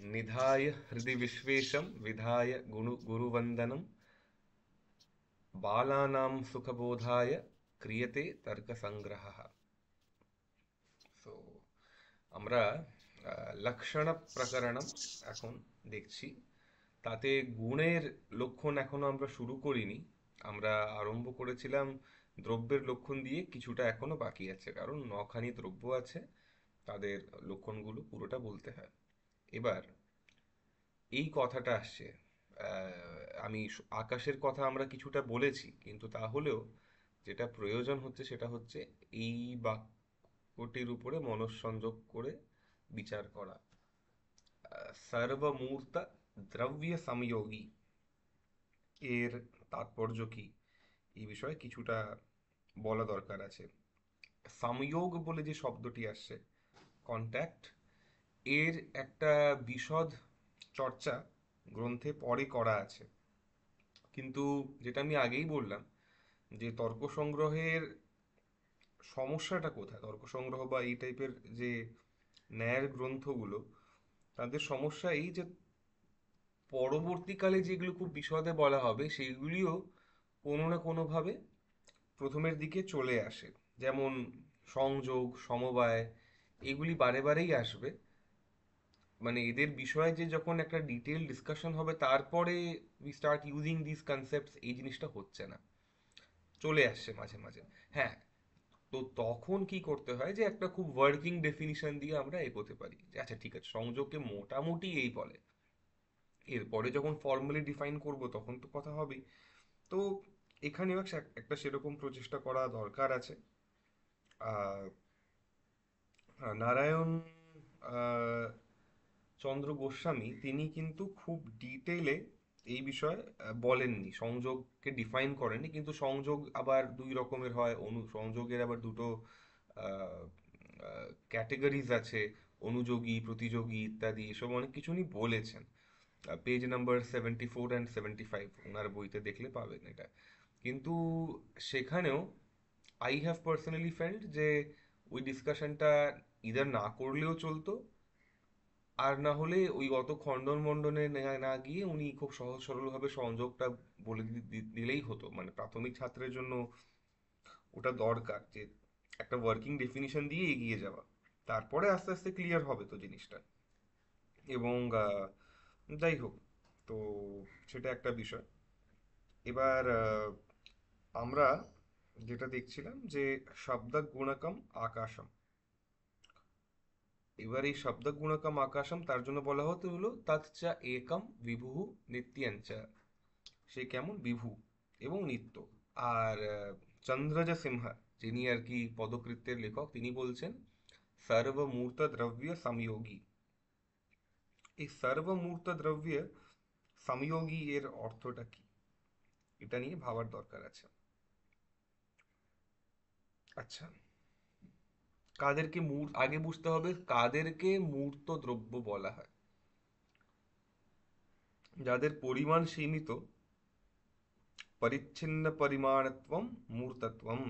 निधाय हृदि विश्वेशं विधाय गुरुवंदनम बालानां सुखबोधाय क्रियते तर्क संग्रह। সো আমরা লক্ষণ প্রকরণম এখন দেখছি। তাতে গুণের লক্ষণ এখনো আমরা শুরু করিনি। আমরা আরম্ভ করেছিলাম দ্রব্যের লক্ষণ দিয়ে, কিছুটা এখনো বাকি আছে, কারণ নখানি দ্রব্য আছে, তাদের লক্ষণগুলো পুরোটা বলতে হয়। এবার এই কথাটা আসছে, আমি আকাশের কথা আমরা কিছুটা বলেছি, কিন্তু তাহলেও যেটা প্রয়োজন হচ্ছে সেটা হচ্ছে এই বাক্যটির উপরে মনঃসংযোগ করে বিচার করা। সর্বমূর্ত দ্রব্য সংযোগী এর তাৎপর্য কি, এই বিষয়ে কিছুটা বলা দরকার আছে। সংযোগ বলে যে শব্দটি আসছে, কন্ট্যাক্ট, এর একটা বিশদ চর্চা গ্রন্থে পরে করা আছে। কিন্তু যেটা আমি আগেই বললাম, যে তর্ক সংগ্রহের সমস্যাটা কোথায়, তর্ক সংগ্রহ বা এই টাইপের যে ন্যায়ের গ্রন্থগুলো, তাদের সমস্যা এই যে পরবর্তীকালে যেগুলো খুব বিশদে বলা হবে সেইগুলিও কোনো না কোনোভাবে প্রথমের দিকে চলে আসে। যেমন সংযোগ, সমবায়, এগুলি বারে বারেই আসবে। মানে এদের বিষয়ে যে যখন একটা ডিটেল ডিসকাশন হবে তারপরে we start using this concepts, এই জিনিসটা হচ্ছে না, চলে আসছে মাঝে মাঝে। হ্যাঁ, তো তখন কি করতে হয় যে একটা খুব ওয়ার্কিং ডেফিনিশন দিয়ে আমরা এগোতে পারি, যে আচ্ছা ঠিক আছে, সংযোগকে মোটামুটি এই বলে। এরপরে যখন ফর্মালি ডিফাইন করব তখন তো কথা হবেই। তো এখানেও একটা সেরকম প্রচেষ্টা করা দরকার আছে। আহ, নারায়ণ আহ, চন্দ্র গোস্বামী তিনি কিন্তু খুব ডিটেলে এই বিষয়ে বলেননি, সংযোগকে ডিফাইন করেননি। কিন্তু সংযোগ আবার দুই রকমের হয়, সংযোগের আবার দুটো ক্যাটেগরিজ আছে, অনুযোগী, প্রতিযোগী ইত্যাদি, এসব অনেক কিছু উনি বলেছেন। পেজ নাম্বার 74 and 75 ওনার বইতে দেখলে পাবেন এটা। কিন্তু সেখানেও আই হ্যাভ পার্সোনালি ফেল্ট যে ওই ডিসকাশনটা ইদার না করলেও চলতো, আর না হলে ওই অত খণ্ডন মণ্ডনে না গিয়ে উনি খুব সহজ সরলভাবে সংযোগটা বলে দিলেই হতো। মানে প্রাথমিক ছাত্রের জন্য ওটা দরকার, যে একটা ওয়ার্কিং ডেফিনিশন দিয়ে এগিয়ে যাওয়া, তারপরে আস্তে আস্তে ক্লিয়ার হবে তো জিনিসটা। এবং যাই হোক, তো সেটা একটা বিষয়। এবার আমরা যেটা দেখছিলাম যে শব্দ গুণকম আকাশম। এবার এই শব্দ গুণকম আকাশম তার জন্য বলা হতে হলো তৎচা একম বিভু নিত্যঞ্চ, সে কেমন বিভু এবং নিত্য। আর চন্দ্রজ সিংহ, যিনি আর কি পদকৃত্যের লেখক, তিনি বলছেন সর্বমূর্ত দ্রব্য সংযোগী। এই সর্বমূর্ত দ্রব্য সংযোগী এর অর্থটা কি, এটা নিয়ে ভাবার দরকার আছে। আচ্ছা, কাদেরকে আগে বুঝতে হবে কাদেরকে মূর্ত দ্রব্য বলা হয়। যাদের পরিমাণ সীমিত, পরিচ্ছিন্ন পরিমাণত্বম মূর্তত্বম,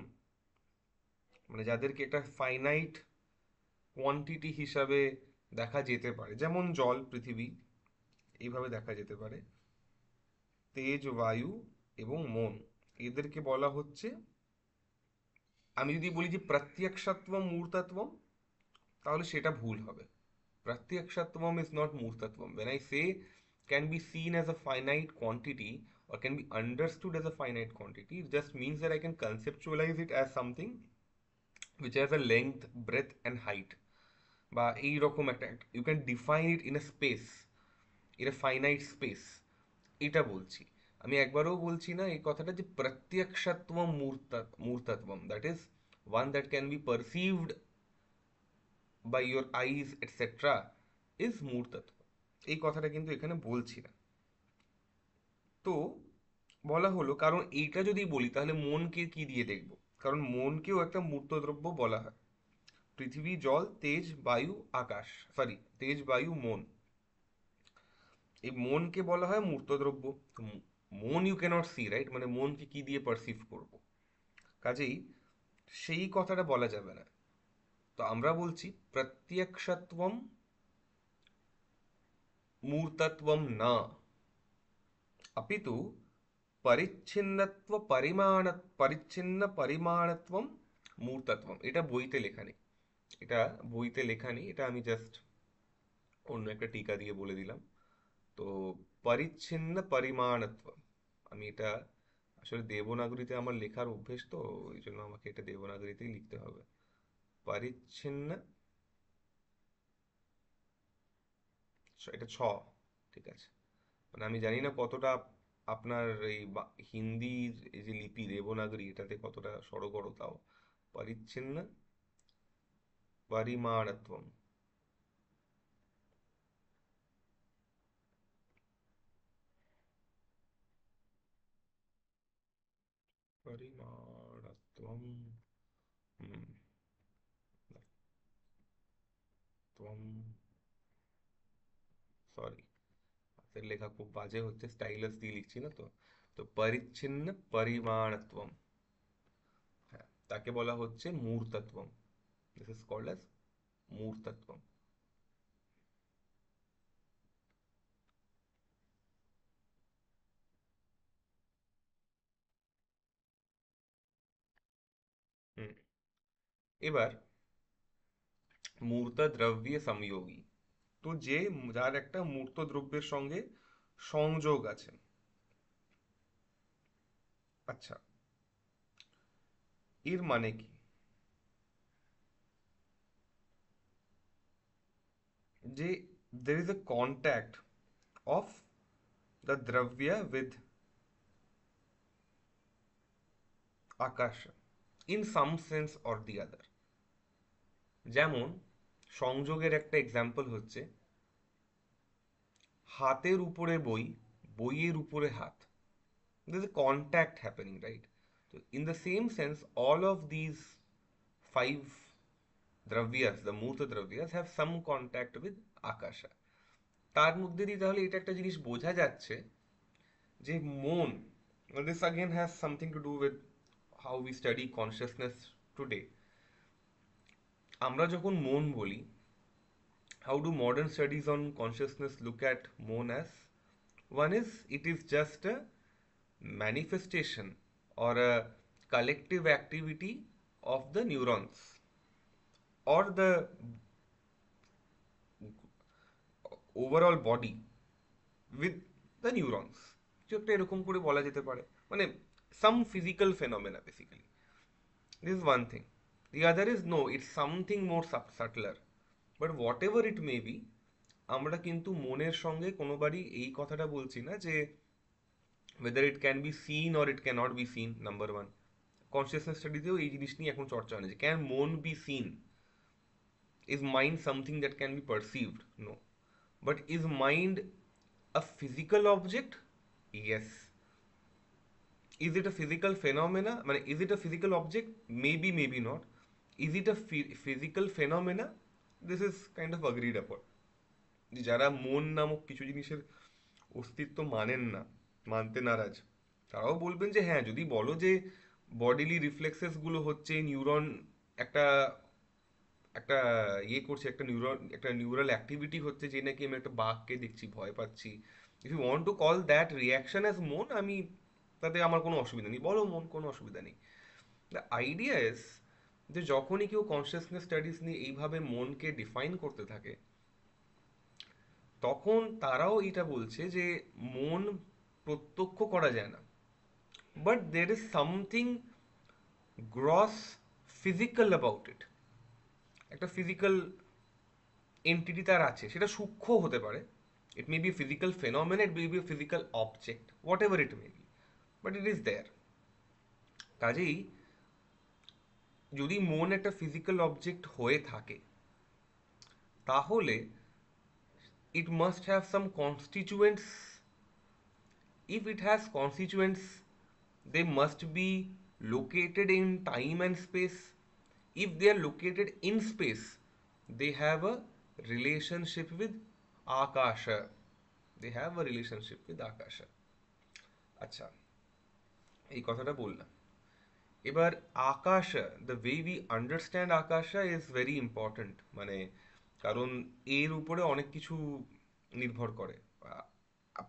মানে যাদেরকে এটা ফাইনাইট কোয়ান্টিটি হিসাবে দেখা যেতে পারে, যেমন জল, পৃথিবী, এইভাবে দেখা যেতে পারে। তেজ, বায়ু এবং মন, এদেরকে বলা হচ্ছে। আমি যদি বলি যে প্রত্যক্ষাত্বম মূর্তত্বম, তাহলে সেটা ভুল হবে। Pratyakshatavam is not Murtatvam. When I say can be seen as a finite quantity or can be understood as a finite quantity, it just means that I can conceptualize it as something which has a length, breadth and height. বা এইরকম একটা, you can define it in a space, in a finite space, এটা বলছি। আমি একবারও বলছি না এই কথাটা যে প্রত্যক্ষাত্মম মূর্তত্বম, that is one that can be perceived by your eyes etc is মূর্তত্ব, এই কথাটা কিন্তু এখানে বলছি না। তো বলা হলো কারণ এইটা যদি বলি তাহলে মনকে কি দিয়ে দেখবো, কারণ মনকেও একটা মূর্ত দ্রব্য বলা হয়। পৃথিবী, জল, তেজ, বায়ু, আকাশ, সরি, তেজ, বায়ু, মন, এই মনকে বলা হয় মূর্ত দ্রব্য। তো মন ইউ ক্যানট সি, রাইট, মানে মনকে কি দিয়ে পারসিভ করব, কাজেই সেই কথাটা বলা যাবে না। তো আমরা বলছি প্রত্যক্ষত্বম मूर्तत्वं न, अपितु পরিচ্ছিন্ন পরিমাণত্বম মূর্তত্বম। এটা বইতে লেখা নেই, এটা বইতে লেখা নেই, এটা আমি জাস্ট অন্য একটা টিকা দিয়ে বলে দিলাম। তো পরিচ্ছিন্ন পরিমাণত্ব, আমি এটা আসলে দেবনাগরীতে আমার লেখার অভ্যেস, তো ওই জন্য আমাকে এটা দেবনাগরীতেই লিখতে হবে। পরিচ্ছিন্ন, এটা ঠিক আছে। মানে আমি জানি না কতটা আপনার এই হিন্দির এই যে লিপি দেবনাগরী এটাতে কতটা সড়গড়, তাও পরিচ্ছিন্ন পরিমাণত্বম। পরিমাণত্বম, হুম, ত্বম, সরি, হাতের লেখা খুব বাজে হচ্ছে, স্টাইলাস দিয়ে লিখছি না তো। তো পরিচ্ছিন্ন পরিমাণত্বম, হ্যাঁ, তাকে বলা হচ্ছে মূর্তত্বম। দিস ইজ কল্ড অ্যাজ মূর্তত্বম। হুম, এবার মূর্ত দ্রব্য সংযোগী, তো যে, যার একটা মূর্ত দ্রব্যের সঙ্গে সংযোগ আছে। আচ্ছা, এর মানে কি? যে there is a contact of the dravya with akasha in some sense or the other। যেমন সংযোগের একটা এক্সাম্পল হচ্ছে হাতের উপরে বই, বইয়ের উপরে হাত। There's a contact happening, right? So in the same sense, all of these five dravyas, the murta dravyas, have some contact with akasha। তার মধ্যে দিয়ে তাহলে এটা একটা জিনিস বোঝা যাচ্ছে যে মন, this again has something to do with how we study consciousness today। আমরা যখন মন বলি, how do modern studies on consciousness look at মন as? One is, it is just a manifestation or a collective activity of the neurons or the overall body with the neurons। কিছু একটা এরকম করে বলা যেতে পারে, মানে some physical phenomena basically। This is one thing। The other is, no, it's something more subtler, but whatever it may be, আমরা কিন্তু মনের সঙ্গে কোনোবারই এই কথাটা বলছি না যে whether it can be seen or it cannot be seen, number one. Consciousness স্টাডিতেও এই জিনিস নিয়ে এখন চর্চা হয় না যে ক্যান মন be seen, is mind something that can be perceived? No, but is mind a physical object? Yes। Is it a physical phenomena, মানে is it a physical object? Maybe, maybe not। Is it a physical phenomena? This is kind of agreed upon। যারা মন নামক কিছু জিনিসের অস্তিত্ব মানেন না, মানতে নারাজ, তারাও বলবেন যে হ্যাঁ, যদি বলো যে বডিলি রিফ্লেক্সেস গুলো হচ্ছে নিউরন একটা একটা ইয়ে করছে, একটা নিউরন, একটা নিউরাল অ্যাক্টিভিটি হচ্ছে, যে নাকি আমি একটা বাঘকে দেখছি ভয় পাচ্ছি, if you want to call that reaction as mon, আমি তাতে আমার কোনো অসুবিধা নেই, বলো মন, কোনো অসুবিধা নেই। দ্য আইডিয়া ইজ যে যখনই কেউ কনসিয়াসনেস স্টাডিজ নিয়ে এইভাবে মনকে ডিফাইন করতে থাকে, তখন তারাও এটা বলছে যে মন প্রত্যক্ষ করা যায় না, but there is something gross physical about it. একটা ফিজিক্যাল এন্টিটি তার আছে, সেটা সূক্ষ্ম হতে পারে, it may be physical phenomenon, it may be physical object, whatever it may be, but it is there. কাজেই যদি মন একটা ফিজিক্যাল অবজেক্ট হয়ে থাকে, তাহলে it must have some constituents। If it has constituents, they must be located in time and space। If they are located in space, they have a relationship with akasha। They have a relationship with akasha। আচ্ছা, এই কথাটা বললাম। এবার akasha, the way we understand akasha is very important, মানে কারণ এর উপরে অনেক কিছু নির্ভর করে।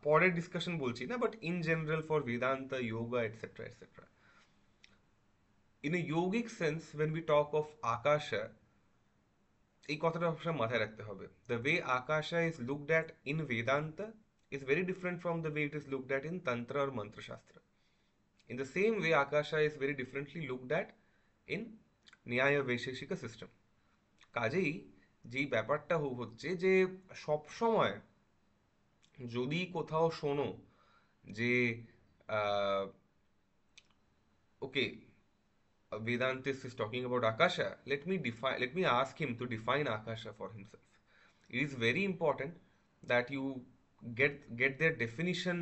পরের ডিসকাশন বলছি না, but in general for Vedanta yoga etcetera etcetera, in a yogic sense when we talk of akasha, এই কথাটা সবসময় মাথায় রাখতে হবে। The way আকাশা is looked at in Vedanta is very different from the way it is looked at in tantra or mantra shastra. In the same way, akasha is very differently looked at in ন্যায় Vaisheshika system. কাজেই যেই ব্যাপারটা হচ্ছে যে সব সময় যদি কোথাও শোনো যে ওকে Vedantist is talking about Akasha, let me ask him to define Akasha for himself. It is very important that you get their definition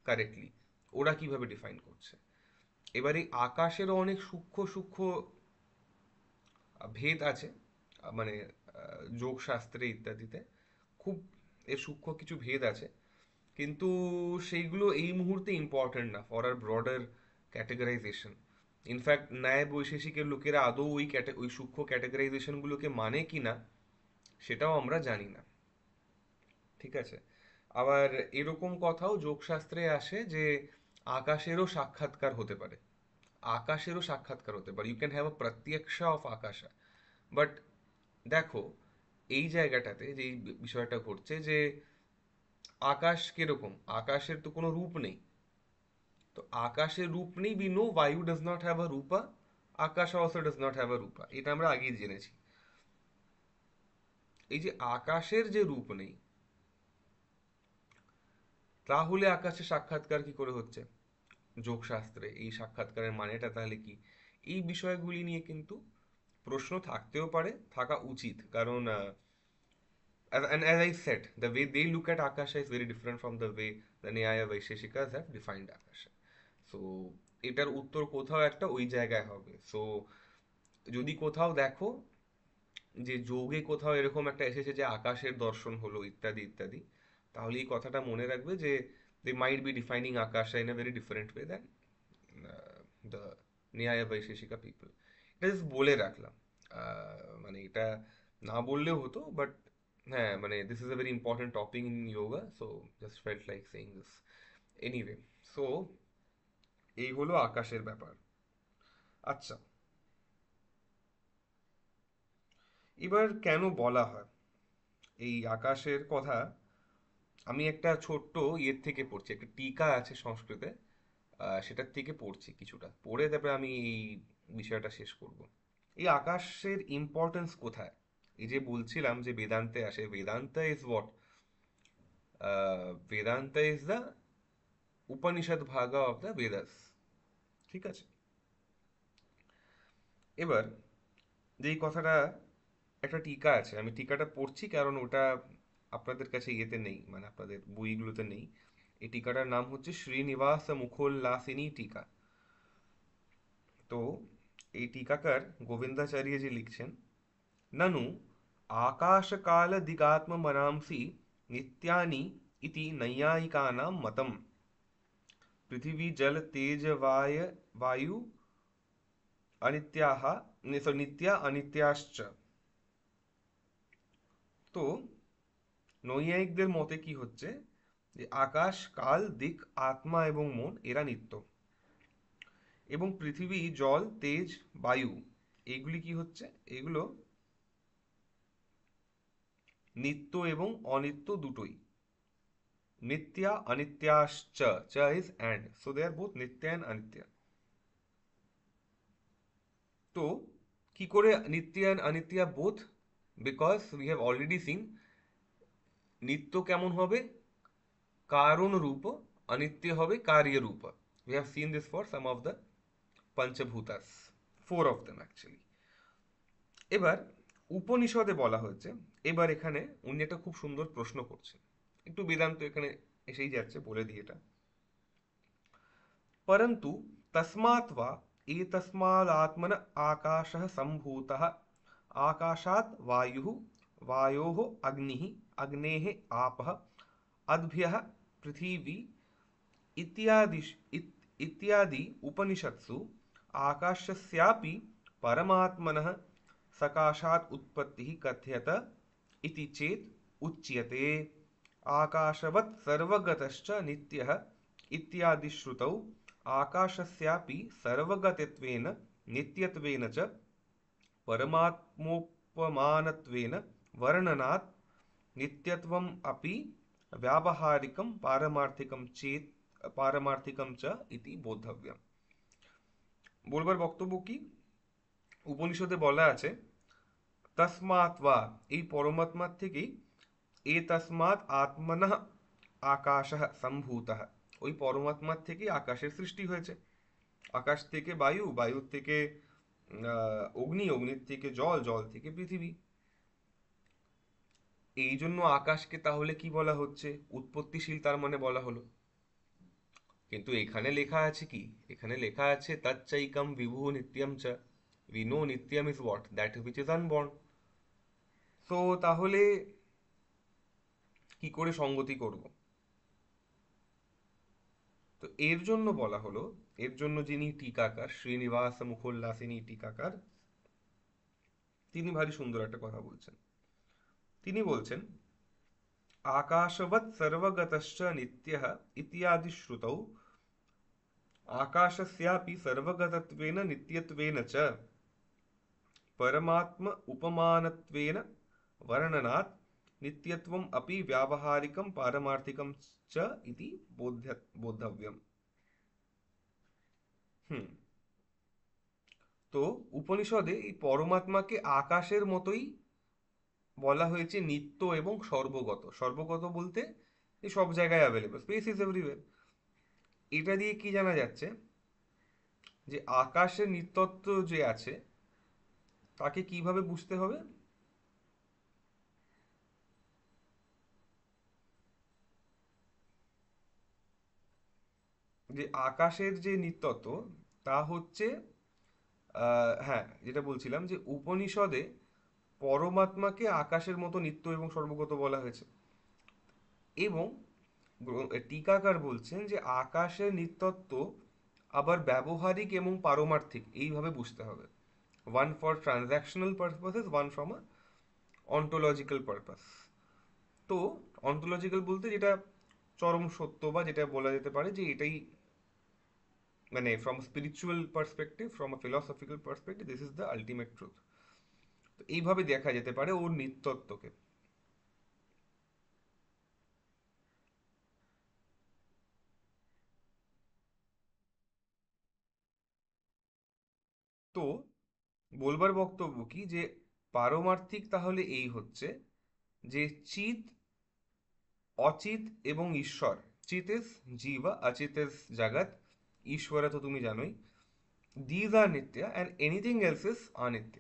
correctly. ওরা কিভাবে ডিফাইন করছে। এবারে আকাশেরও অনেক সূক্ষ্ম সূক্ষ্ম ভেদ আছে, মানে যোগশাস্ত্রে ইত্যাদিতে খুব এর সূক্ষ্ম কিছু ভেদ আছে, কিন্তু সেইগুলো এই মুহূর্তে ইম্পর্টেন্ট না ফর আর ব্রডার ক্যাটেগরাইজেশন। ইনফ্যাক্ট ন্যায় বৈশেষিকের লোকেরা আদৌ ওই সূক্ষ্ম ক্যাটেগরাইজেশনগুলোকে মানে কি না সেটাও আমরা জানি না, ঠিক আছে। আবার এরকম কথাও যোগশাস্ত্রে আসে যে আকাশেরও সাক্ষাৎকার হতে পারে, আকাশেরও সাক্ষাৎকার হতে পারে, you can have a pratyaksha of akasha. But দেখো এই জায়গাটাতে যে বিষয়টা ঘটছে যে আকাশ কিরকম, আকাশের তো কোনো রূপ নেই, তো আকাশের রূপ নেই, we know vayu does not have a rupa, akash also does not have a rupa, এটা আমরা আগেই জেনেছি। এই যে আকাশের যে রূপ নেই, তাহলে আকাশের সাক্ষাৎকার কি করে হচ্ছে যোগশাস্ত্রে, এই সাক্ষাৎকারের মানেটা তাহলে কি, এই বিষয়গুলি নিয়ে কিন্তু প্রশ্ন থাকতেও পারে, থাকা উচিত, কারণ and as I said, the way they look at Akasha is very different from the way the Nyaya Vaisheshikas have defined Akasha. So এটার উত্তর কোথাও একটা ওই জায়গায় হবে। সো যদি কোথাও দেখো যে যোগে কোথাও এরকম একটা এসেছে যে আকাশের দর্শন হলো ইত্যাদি ইত্যাদি, তাহলে এই কথাটা মনে রাখবে যে they might be defining akasha in a very different way than the Nyaya Vaisheshika people. এটা জাস্ট বলে রাখলাম, মানে এটা না বললেও হতো, বাট হ্যাঁ মানে this is a very important topic in yoga, so just felt like saying this. Anyway, so এই হলো আকাশের ব্যাপার। আচ্ছা, এবার কেন বলা হয় এই আকাশের কথা, আমি একটা ছোট্ট ইয়ের থেকে পড়ছি, একটা টিকা আছে সংস্কৃতে, সেটার থেকে পড়ছি, কিছুটা পড়ে তারপরে আমি এই বিষয়টা শেষ করব। এই আকাশের ইম্পর্টেন্স কোথায়, এই যে বলছিলাম যে বেদান্তে আসে, Vedanta is what, Vedanta is the Upanishad Bhaga of the Vedas, ঠিক আছে। এবার যেই কথাটা, একটা টিকা আছে, আমি টিকাটা পড়ছি কারণ ওটা আপনাদের কাছে ইয়েতে নেই, মানে আপনাদের বইগুলোতে নেই। এই টিকাটার নাম হচ্ছে শ্রীনিবাস মুখোল্লাসিনী টিকা। তো এই টিকাকার গোবিন্দাচার্যজি লিখছেন, ননু আকাশকাল দিগাত্ম মনাংসি নিত্যানি ইতি নৈয়ায়িকানাं মতম, পৃথিবী জল তেজ বায়ু অনিত্যাহ নিত্য অনিত্যাশ্চ। তো নৈয়ায়িকদের মতে কি হচ্ছে যে আকাশ, কাল, দিক, আত্মা এবং মন এরা নিত্য, এবং পৃথিবী, জল, তেজ, বায়ু এইগুলি কি হচ্ছে, এগুলো নিত্য এবং অনিত্য দুটোই। নিত্যা অনিত্যাশ্চ, cha is and, so they are both nitya and anitya. তো কি করে nitya and anitya both, because we have already seen nitya কেমন হবে, কারণ রূপ, অনিত্য হবে কার্য রূপ। We have seen this for some of the panchabhutas, four of them actually. এবার উপনিষদে বলা হয়েছে, এবার এখানে উনি একটা খুব সুন্দর প্রশ্ন করছেন, একটু বেদান্ত এখানে এসেই যাচ্ছে, বলে দিই এটা। परंतु तस्मात् वा एतस्मादात्मन आकाशः सम्भूतः, आकाशात् वायुः, वायोः अग्निः, अग्नेः आपः, अद्भ्यः पृथिवी इत्यादि इत्यादि उपनिषत्सु आकाशस्यापि परमात्मनः सकाशात् उत्पत्तिः कथ्यत इति चेत् उच्यते आकाशवत् सर्वगतश्च नित्यः इत्यादि श्रुतौ आकाशस्यापि सर्वगतत्वेन नित्यत्वेन च परमात्मोपमानत्वेन वर्णनात् नित्यत्वम् अपि व्यावहारिकं पारमार्थिकं च इति बोद्धव्यम्। বলবার বক্তব্য কি? উপনিষদে বলা আছে তসমাৎ বা, এই পরমাত্মার থেকেই, এ তসমাৎ আত্মনঃ আকাশঃ সম্ভূতঃ, ওই পরমাত্মার থেকেই আকাশের সৃষ্টি হয়েছে। আকাশ থেকে বায়ু, বায়ুর থেকে অগ্নি, অগ্নির থেকে জল, জল থেকে পৃথিবী। এই জন্য আকাশকে তাহলে কি বলা হচ্ছে? উৎপত্তিশীল, তার মানে বলা হলো। কিন্তু এখানে লেখা আছে কি? এখানে লেখা আছে তচ্চৈকম বিভু নিত্যম চ। We know nityam is what? That which is unborn. তো তাহলে কি করে সঙ্গতি করব? তো এর জন্য বলা হলো, এর জন্য যিনি টিকাকার, শ্রীনিবাস মুখোল্লাসিনী টিকাকার, তিনি ভারী সুন্দর একটা কথা বলছেন। তিনি বলছেন आकाशवत् सर्वगतश्च नित्यः इत्यादि श्रुतौ आकाशस्यापि सर्वगतत्वेन नित्यत्वेन च परमात्म उपमानत्वेन वर्णनात् नित्यत्वम् अपि व्यावहारिकं पारमार्थिकं च इति बोद्धव्यम्। তো উপনিষদে এই পরমাত্মাকে আকাশের মতোই বলা হয়েছে নিত্য এবং সর্বগত। সর্বগত বলতে এই সব জায়গায় অ্যাভেলেবল, স্পেস ইজ এভরিওয়্যার। এটা দিয়ে কি জানা যাচ্ছে? যে আকাশের নিত্যত্ব যে আছে তাকে কিভাবে বুঝতে হবে? যে আকাশের যে নিত্যত্ব তা হচ্ছে, হ্যাঁ, যেটা বলছিলাম যে উপনিষদে পরমাত্মাকে আকাশের মতো নিত্য এবং সর্বগত বলা হয়েছে। এবং টিকাকার বলছেন যে আকাশের নিত্যত্ব আবার ব্যবহারিক এবং পারমার্থিক এইভাবে বুঝতে হবে। One for transactional purposes, one from a ontological purpose. তো অন্টোলজিক্যাল বলতে যেটা চরম সত্য, বা যেটা বলা যেতে পারে যে এটাই, মানে from spiritual perspective, from a philosophical perspective, this is the ultimate truth. তো এইভাবে দেখা যেতে পারে ওর নিত্যত্বকে। তো বলবার বক্তব্য কি, যে পারমার্থিক তাহলে এই হচ্ছে যে চিত, অচিত এবং ঈশ্বর। চিত ইজ জীবা, অচিত ইজ জগৎ, ঈশ্বরা তো তুমি জানোই। দিজ আর নিত্য অ্যান্ড এনিথিং এলস ইজ অনিত্য।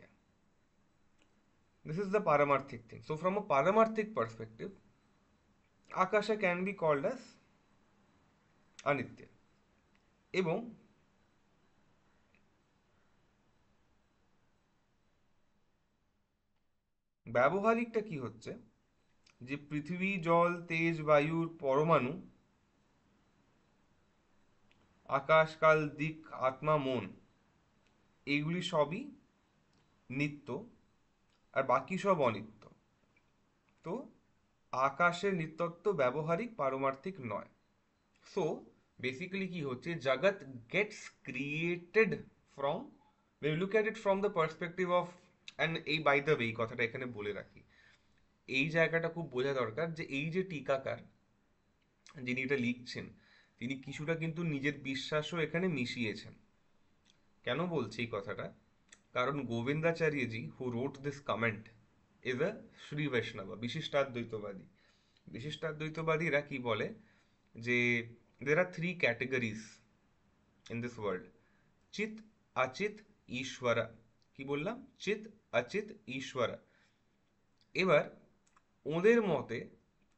This is the Paramarthic thing. So, from a Paramarthic perspective, Akasha can be called as Anitya. এবং ব্যবহারিকটা কি হচ্ছে? যে পৃথিবী, জল, তেজ, বায়ুর পরমাণু, আকাশ, কাল, দিক, আত্মা, মন, এগুলি সবই নিত্য, আর বাকি সব অনিত্য। তো আকাশের নিত্যত্ব ব্যবহারিক, পারমার্থিক নয়। সো বেসিক্যালি কি হচ্ছে, jagat gets created from, when you look at it from the perspective of, and এই বাই দ্য ওয়ে এই কথাটা এখানে বলে রাখি, এই জায়গাটা খুব বোঝা দরকার যে এই যে টিকাকার যিনি এটা লিখছেন, তিনি কিছুটা কিন্তু নিজের বিশ্বাসও এখানে মিশিয়েছেন। কেন বলছি এই কথাটা? কারণ Govindacharyaji who wrote this comment is a Shri Vaishnava, বিশিষ্টাদ্বৈতবাদী। বিশিষ্টাদ্বৈতবাদীরা কি বলে যে there are three categories in this world: চিত, অচিত, ঈশ্বরা। কি বললাম? চিত, অচিত, ঈশ্বরা। এবার ওদের মতে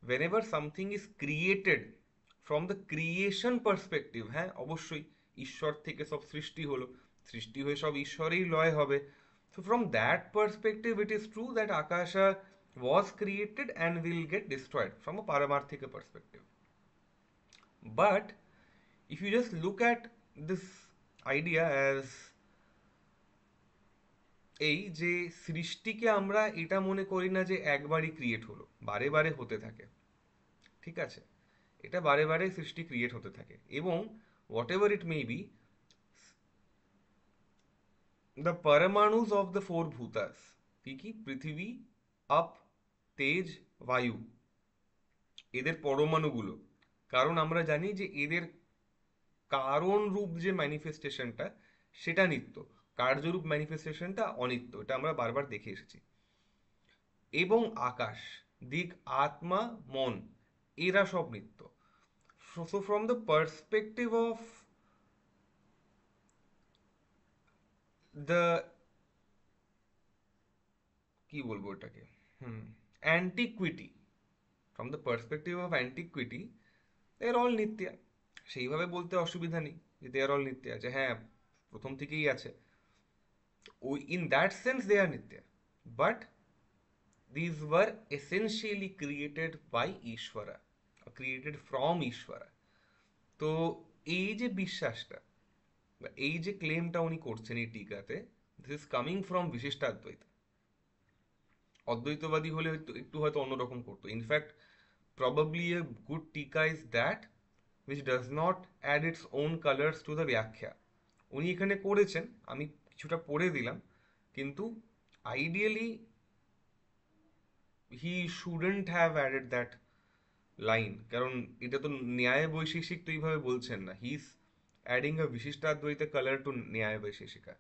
whenever something is created from the creation perspective, হ্যাঁ অবশ্যই ঈশ্বর থেকে সব সৃষ্টি হলো, সৃষ্টি হয়ে সব ঈশ্বরেই লয় হবে। So from that perspective it is true that Akasha was created and will get destroyed from a Paramarthika perspective. But if you just look at this idea as এই যে সৃষ্টিকে আমরা এটা মনে করি না যে একবারই ক্রিয়েট হলো, বারে বারে হতে থাকে। ঠিক আছে, এটা বারে বারে সৃষ্টি ক্রিয়েট হতে থাকে, এবং whatever it may be, the paramanus of the four bhutas, কি কি, পৃথিবী, আপ, তেজ, বায়ু, এদের পরমাণুগুলো, কারণ আমরা জানি যে এদের কারণ রূপ যে ম্যানিফেস্টেশনটা সেটা নিত্য, কার্যরূপ ম্যানিফেস্টেশনটা অনিত্য, এটা আমরা বারবার দেখে এসেছি। এবং আকাশ, দিক, আত্মা, মন, এরা সব নিত্য। So from the perspective of the, কি বলবো এটাকে, antiquity, from the perspective of antiquity, they are all nitya. সেইভাবে বলতে অসুবিধা নেই যে দে আর অল নিত্যা, যে হ্যাঁ প্রথম থেকেই আছে, ওই in that sense they are nitya. But these were essentially created by Ishvara, created from Ishvara. তো এই যে বিশ্বাসটা বা এই যে ক্লেমটা উনি করছেন এই টিকাতে, দিস ইজ কামিং ফ্রম বিশিষ্টাদ্বৈত। অদ্বৈতবাদী হলে হয়তো একটু হয়তো অন্যরকম করতো। In fact probably a good tika is that which does not add its own colors to the ব্যাখ্যা। উনি এখানে করেছেন, আমি কিছুটা পড়ে দিলাম, কিন্তু ideally he shouldn't have added that line, কারণ এটা তো ন্যায় বৈশেষিক তো এইভাবে বলছেন না, হি ইজ অ্যাডিং আ বিশিষ্টাদ্বৈত colour to Nyaya Vaisheshika.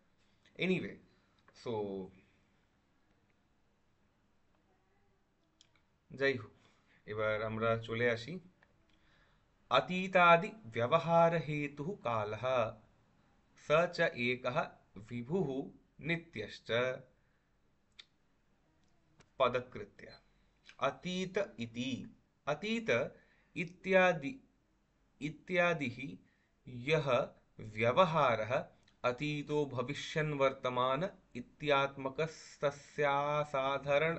Anyway, so যাই হোক, এবার আমরা চলে আসি अतीतादि व्यवहार हेतु कालः स च एकः विभुः नित्यश्च पदकृत्य। अतीत इति, अतीत इत्यादि इत्यादिः यः व्यवहारः अतीतो भविष्यन् वर्तमान इत्यात्मकस्तस्यासाधारण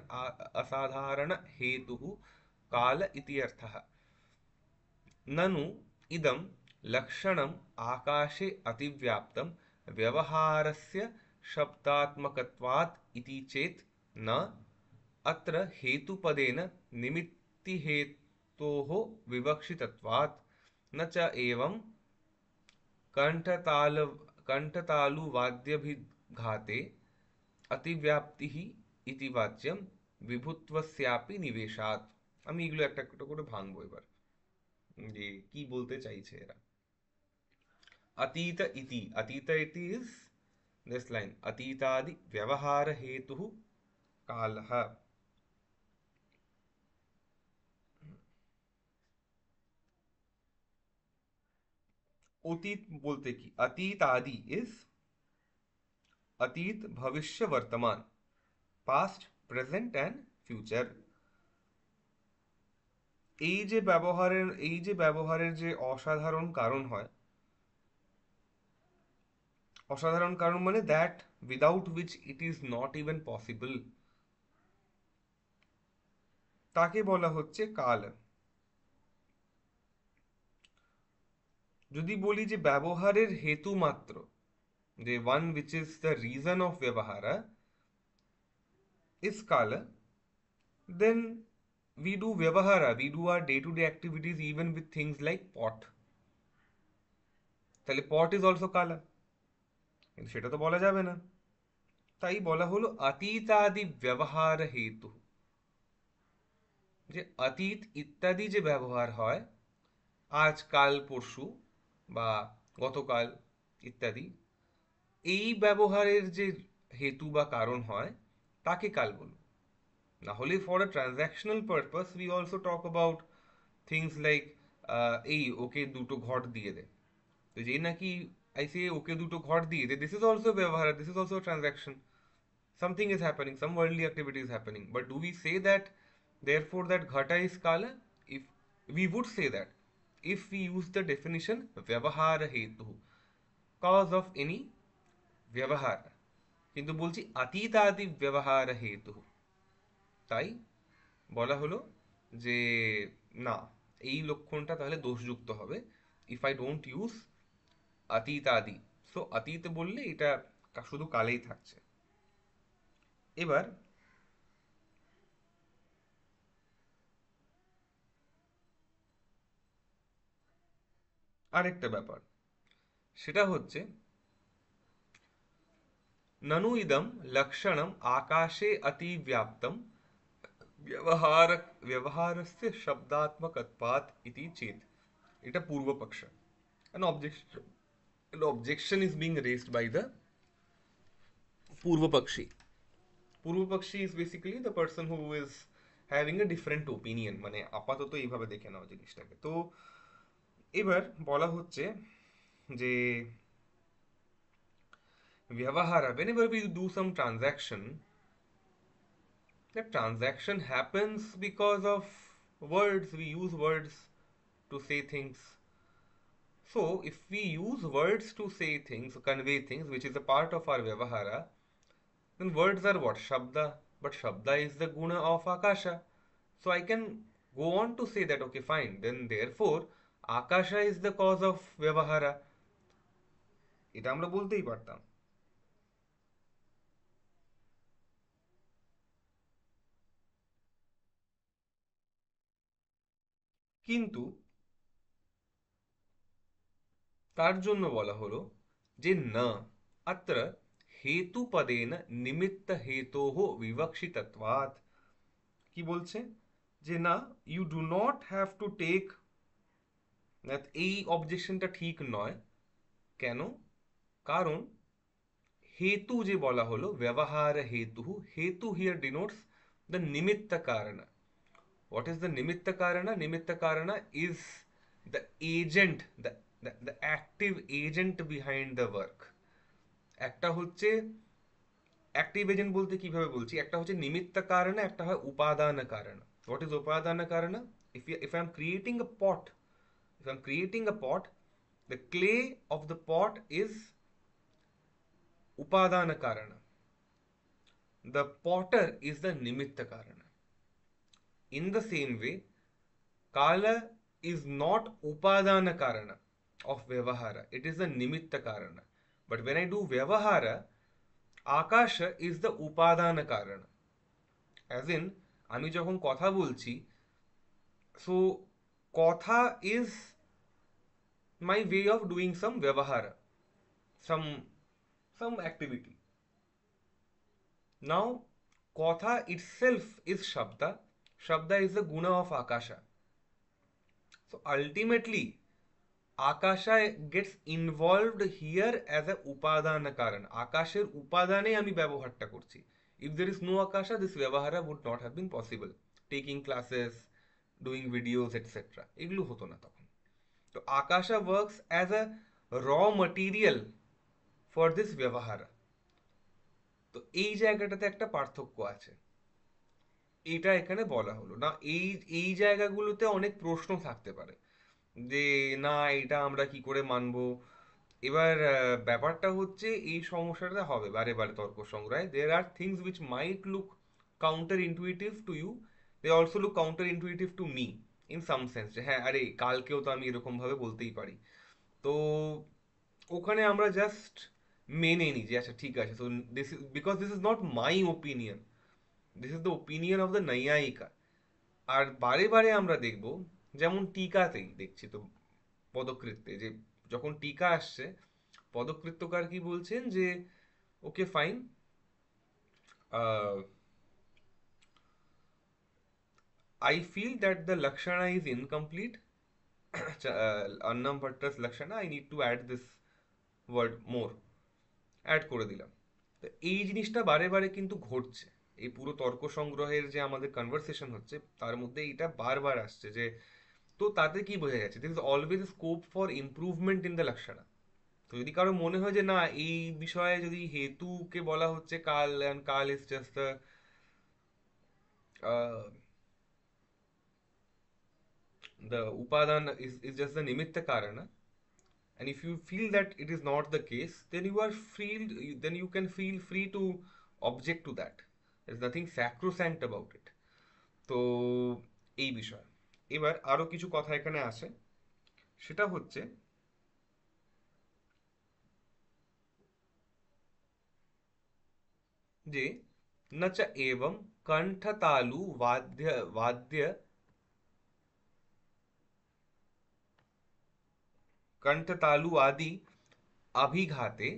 असाधारण हेतुः काल इति अर्थः। ननु इदं लक्षणम् आकाशे अतिव्याप्तं व्यवहारस्य शब्दात्मकत्वात् इति चेत् न अत्र हेतुपदेन निमित्तिहेतोः विवक्षितत्वात्, न च एवं कण्ठताल कण्ठतालुवाद्यभिघाते अतिव्याप्तिः इति वाच्यं विभुत्वस्यापि निवेशात्। আমি এগুলো একটা একটা করে ভাঙবো এবার, যে কি বলতে চাইছে এরা। अतीत इति, अतीत इति इज दिस लाइन, अतीतादि व्यवहार हेतु कालः। अतीत बोलते कि अतीत आदि इज अतीत, भविष्य, वर्तमान, पास्ट, प्रेजेंट एंड फ्यूचर। এই যে ব্যবহারের যে অসাধারণ কারণ হয়, অসাধারণ কারণ মানে that without which it is not even possible, তাকে বলা হচ্ছে কাল। যদি বলি যে ব্যবহারের হেতু মাত্র, the one which is the reason of vyavahara is kala, then we do vyavahara, we do our day to day activities even with things like pot, তাহলে pot is also kala, কিন্তু সেটা তো বলা যাবে না, তাই বলা হলো অতীতাদি ব্যবহার হেতু, যে অতীত ইত্যাদি যে ব্যবহার হয়, আজ কাল পরশু বা গতকাল ইত্যাদি, এই ব্যবহারের যে হেতু বা কারণ হয় তাকে কাল বলবো। না হলে for a transactional purpose we also talk about things like এই ওকে দুটো ঘট দিয়ে দে, তো যেই নাকি আই সে ওকে দুটো ঘট দিয়ে দে, দিস ইজ অলসো ব্যবহার, this is also transaction, something is happening, some worldly activity is happening, but do we say that therefore that ghata is kala? If we would say that if we use the definition vyavahara hetu, cause of any vyavahar, কিন্তু বলছি অতীতাদি ব্যবহার হেতু, তাই বলা হলো যে না, এই লক্ষণটা তাহলে দোষযুক্ত হবে ইফ আই ডোন্ট ইউজ অতীত আদি। সো অতীত বললে এটা শুধু কালেই থাকছে। এবার আরেকটা ব্যাপার, সেটা হচ্ছে ননু ইদম লক্ষণম আকাশে অতিব্যাপ্তম ব্যবহার ব্যবহারস্য শব্দাত্মকত্বাৎ ইতি চেত। এটা পূর্ব পক্ষ। An objection is being raised by the Purvapakshi. Purvapakshi is basically the person who is having a different opinion, মানে আপাতত এইভাবে দেখে নাও জিনিসটাকে। তো এবার বলা হচ্ছে যে ব্যবহার, whenever we do some transaction, that transaction happens because of words. We use words to say things. So if we use words to say things, convey things, which is a part of our vyavahara, then words are what? Shabda. But Shabda is the guna of Akasha. So I can go on to say that, okay, fine. Then therefore, Akasha is the cause of Vyavahara. এটা আমরা বলতেই পারতাম। কিন্তু তার জন্য বলা হলো যে না, अत्र हेतुपदेन निमित्त हेतोः विवक्षितत्वात्। কি বলছে? যে না, you do not have to take, এই অবজেকশনটা ঠিক নয়। কেন? কারণ হেতু যে বলা হলো ব্যবহার হেতু, হেতু হিয়ার ডিনোটস দ্য নিমিত্ত কারণ। What is the nimitta karana? Nimitta karana is the agent, the active agent behind the work. একটা হচ্ছে অ্যাক্টিভ এজেন্ট বলতে কিভাবে বলছি, একটা হচ্ছে নিমিত্ত কারণ, একটা হয় উপাদান কারণ। হোয়াট ইজ উপাদান কারণ? If I am creating a pot, if I am creating a pot, the clay of the pot is upadana karana. The potter is the nimitta karana. In the same way, Kala is not upadana karana of Vyavahara. It is the nimitta karana. But when I do Vyavahara, Akasha is the upadana karana. As in, আমি যখন কথা বলছি, so কথা is my way of doing some Vyavahara, some activity. Now, Kotha itself is Shabda. Shabda is the guna of Akasha. So ultimately, Akasha gets involved here as a upadana karan. Akasher upadane আমি ব্যবহারটা করছি. If there is no Akasha, this ব্যবহারা would not have been possible. Taking classes, doing videos, etc. এগুলো হতো না তখন। তো Akasha works as a raw material for this ব্যবহারা। তো এই জায়গাটাতে একটা পার্থক্য আছে। এটা এখানে বলা হলো না। এই এই জায়গাগুলোতে অনেক প্রশ্ন থাকতে পারে যে না, এটা আমরা কি করে মানবো। এবার ব্যাপারটা হচ্ছে এই সমস্যাটা হবে বারে বারে তর্ক সংগ্রহে। There are things which might look counterintuitive to you, they also look counterintuitive to me in some sense, যে হ্যাঁ আরে কালকেও তো আমি এরকম ভাবে বলতেই পারি। তো ওখানে আমরা জাস্ট মেনে নিই যে আচ্ছা ঠিক আছে। So this is because this is not my opinion, this is the opinion of the Naiyayika. আর বারে বারে আমরা দেখব, যেমন টিকাতেই দেখছি তো, পদকৃত্যে যে যখন টিকা আসছে, পদকৃত্যকার কি বলছেন যে okay fine, I feel that the Lakshana is incomplete. Annam Bhatta's Lakshana, I need to add this word more. Add করে দিলাম। তো এই জিনিসটা বারে বারে কিন্তু ঘটছে। এই পুরো তর্ক সংগ্রহের যে আমাদের কনভারসেশন হচ্ছে তার মধ্যে এটা বারবার আসছে যে, তো তাতে কি বোঝা যাচ্ছে, this is always scope for improvement in the lakshana. তো যদি কারো মনে হয় যে না, এই বিষয়ে যদি হেতুকে বলা হচ্ছে কাল, অ্যান্ড কাল is just the upadan is just the nimitta karana, and if you feel that it is not the case, then you are free, then you can feel free to object to that. There's nothing sacrosanct about it. তো এই বিষয়, এবার আরো কিছু কথা এখানে আসে। সেটা হচ্ছে যে न च एवं कंठतालु वाद्य वाद्य कंठतालु आदि अभिघाते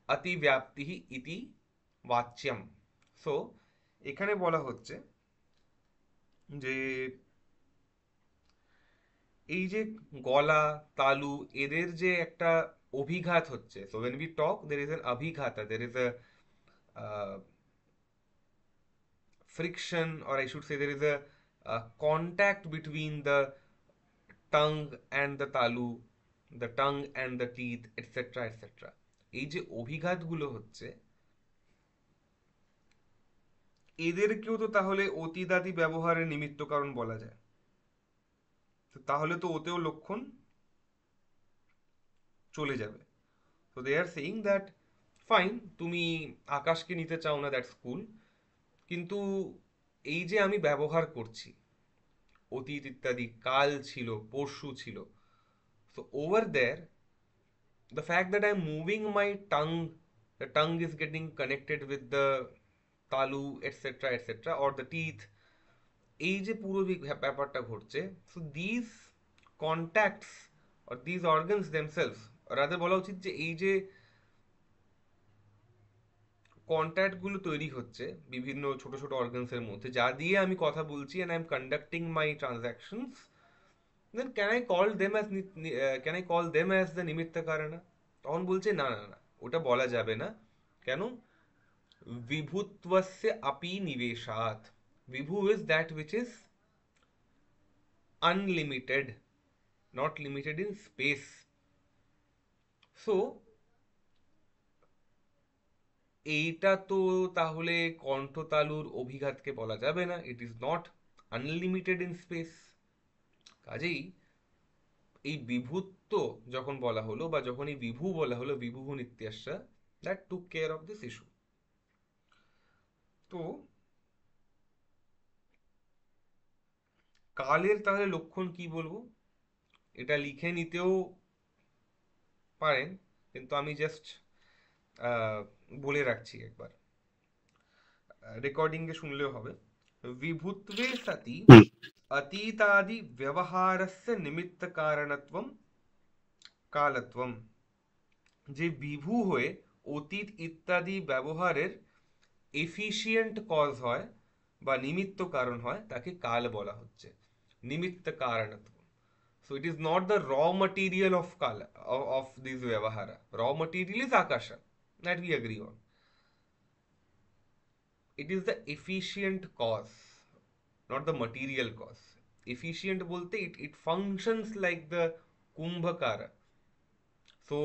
अतिव्याप्ति इति वाच्यम। সো এখানে বলা হচ্ছে যে এই যে গলা, তালু, এদের যে একটা অভিঘাত হচ্ছে, so when we talk there is an abhighata, there is a friction, or I should say there is a contact between the tongue and the talu, the tongue and the teeth, etc. etc. এই যে অভিঘাতগুলো হচ্ছে, এদেরকেও তো তাহলে অতিদাদি ব্যবহারের নিমিত্ত কারণ বলা যায়। তো তাহলে তো ওতেও লক্ষণ চলে যাবে। তো দে আর সেইং দ্যাট ফাইন, তুমি আকাশকে নিতে চাও না, দ্যাটস কুল, কিন্তু এই যে আমি ব্যবহার করছি অতীত ইত্যাদি, কাল ছিল, পরশু ছিল, so over there the fact that I'm moving my tongue, the tongue is getting connected with the talu, etc., etc., or the teeth, এই যে পুরো ব্যাপারটা ঘটছে, so this contacts or these organs themselves, rather বলা উচিত যে এই যে কন্ট্যাক্ট গুলো তৈরি হচ্ছে বিভিন্ন ছোট ছোট অর্গানস এর মধ্যে, যা দিয়ে আমি কথা বলছি and I'm conducting my transactions, then can I call them as the nimitta karana? তখন বলছে না না না, ওটা বলা যাবে না। কেন? विभुत्वस्य अपि निवेशात्, विभु is that which is unlimited, not limited in space. So এইটা তো তাহলে কণ্ঠতালুর অভিঘাতকে বলা যাবে না, it is not unlimited in space. কাজেই এই বিভুত্ব যখন বলা হলো, বা যখন এই বিভু বলা হলো, বিভু নিত্যাস্য, that took care of this issue. তো কালের তাহলে লক্ষণ কি বলবো, এটা লিখে নিতেও পারেন, কিন্তু আমি জাস্ট বলে রাখছি একবার, রেকর্ডিং এ শুনলেও হবে। विभुत्वे सति अतीतादि व्यवहारस्य निमित्त कारणत्वम कालत्वम, যে বিভু হয়ে অতীত ইত্যাদি ব্যবহারের এফিশিয়েন্ট কজ হয় বা নিমিত্ত কারণ হয়, তাকে কাল বলা হচ্ছে, নিমিত্ত কারণত্ব। So it is not the raw material of kala, of these vyavahara. Raw material is akasha, that we agree on. It is the efficient cause, not the material cause. Efficient bolte it functions like the kumbhakara. So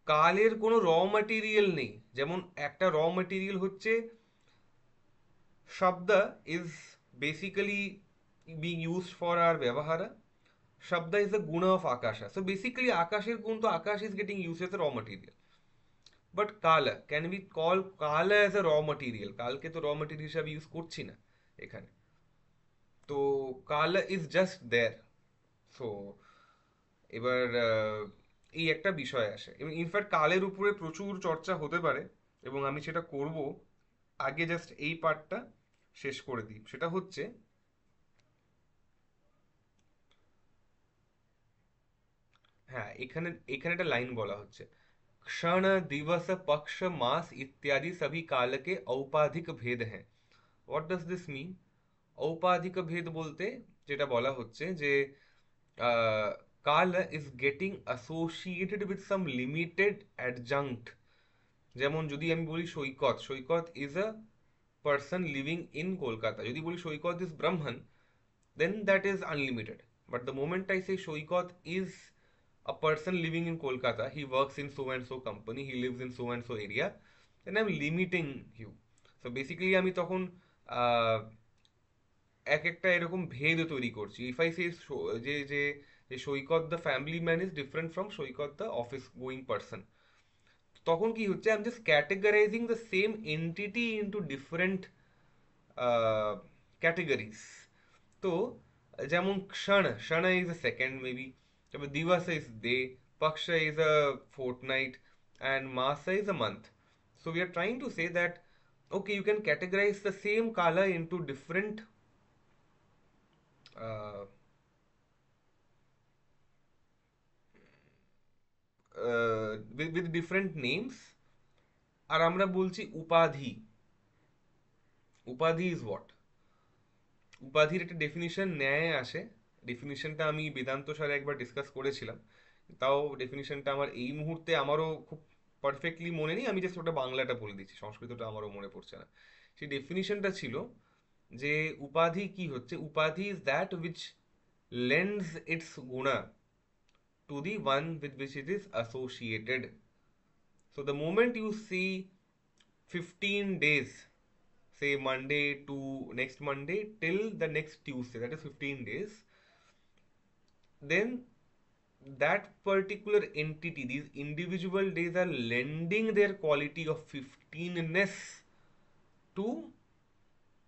কালের কোনো র material নেই, যেমন একটা র material হচ্ছে শব্দ, is basically being used for আর ব্যবহারা। শব্দ ইজ দ্য গুণ অফ আকাশা, সো বেসিক্যালি আকাশের গুণ, তো আকাশ is getting use as raw material. But কালা, ক্যান বি কল কালা অ্যাজ এ র ম্যাটেরিয়াল? কালকে তো র ম্যাটেরিয়াল হিসাবে ইউজ করছি না এখানে, তো কালা ইজ জাস্ট দেয়ার। সো এবার এই একটা বিষয় আসে, এবং ইনফ্যাক্ট কালের উপরে প্রচুর চর্চা হতে পারে, এবং আমি সেটা করব। আগে জাস্ট এই পার্টটা শেষ করে দিই, সেটা হচ্ছে হ্যাঁ, এখানে এখানে একটা লাইন বলা হচ্ছে, क्षण दिवस पक्ष मास इत्यादि सभी काल के औपाधिक भेद हैं। What does this mean? औपाधिक भेद বলতে যেটা বলা হচ্ছে যে kal is getting associated with some limited adjunct. যেমন যদি আমি বলি Saikat, Saikat is a person living in Kolkata, যদি বলি Saikat is Brahmin, then that is unlimited. But the moment I say Shoikot is a person living in Kolkata, he works in so and so company, he lives in so and so area, then I'm limiting you. So basically আমি তখন আহ, এক একটা এরকম ভেদ তৈরি করছি। If I say যে যে যে Saikat the family man is different from Saikat the office going person, তখন কি হচ্ছে, I am just categorising the same entity into different categories. তো যেমন ক্ষণ, ক্ষণ ইজ এ সেকেন্ড মেবি, তারপর divas is day, paksha is a fortnight, and maas is a month. So we are trying to say that Okay, you can categorize the same color into different uh, with different names. আর আমরা বলছি উপাধি। উপাধি is what? উপাধির একটা definition ন্যায় আসে। ডেফিনিশনটা আমি বেদান্ত স্যারে একবার ডিসকাস করেছিলাম, তাও ডেফিনিশনটা আমার এই মুহূর্তে আমারও খুব পারফেক্টলি মনে নেই, আমি জাস্ট ওটা বাংলাটা বলে দিচ্ছি, সংস্কৃতটা আমারও মনে পড়ছে না। সেই ডেফিনিশনটা ছিল যে উপাধি কি হচ্ছে, উপাধি is that which lends its guna to the one with which it is associated. So the moment you see 15 days, say Monday to next Monday till the next Tuesday, that is 15 days, then that particular entity, these individual days are lending their quality of 15ness to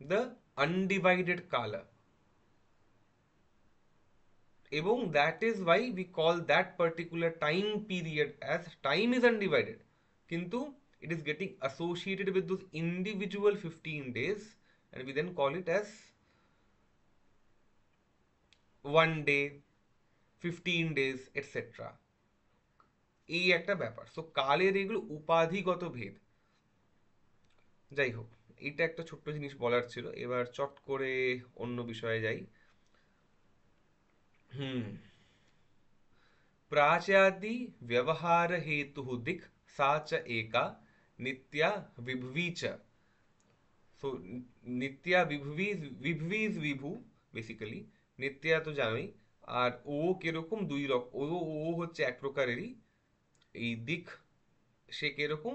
the undivided kala. এবং that is why we call that particular time period as time is undivided, কিন্তু it is getting associated with those individual 15 days, and we then call it as 1 day, 15 days, etc. এই একটা ব্যাপার। So কালের এগুলো উপাধিগত ভেদ। যাই হোক, এটা একটা ছোট্ট জিনিস বলার ছিল, এবার চট করে অন্য বিষয়ে যাই। হুম। प्राच्यादि व्यवहार हेतु दिक् सा च एका नित्या विभवी च। सो नित्या विभवी, विभवी इज विभू বেসিক্যালি। নিত্যা তো জানোই। আর ও কিরকম, দুই রকম। ও হচ্ছে এক প্রকারেরই। এই দিক সে কিরকম,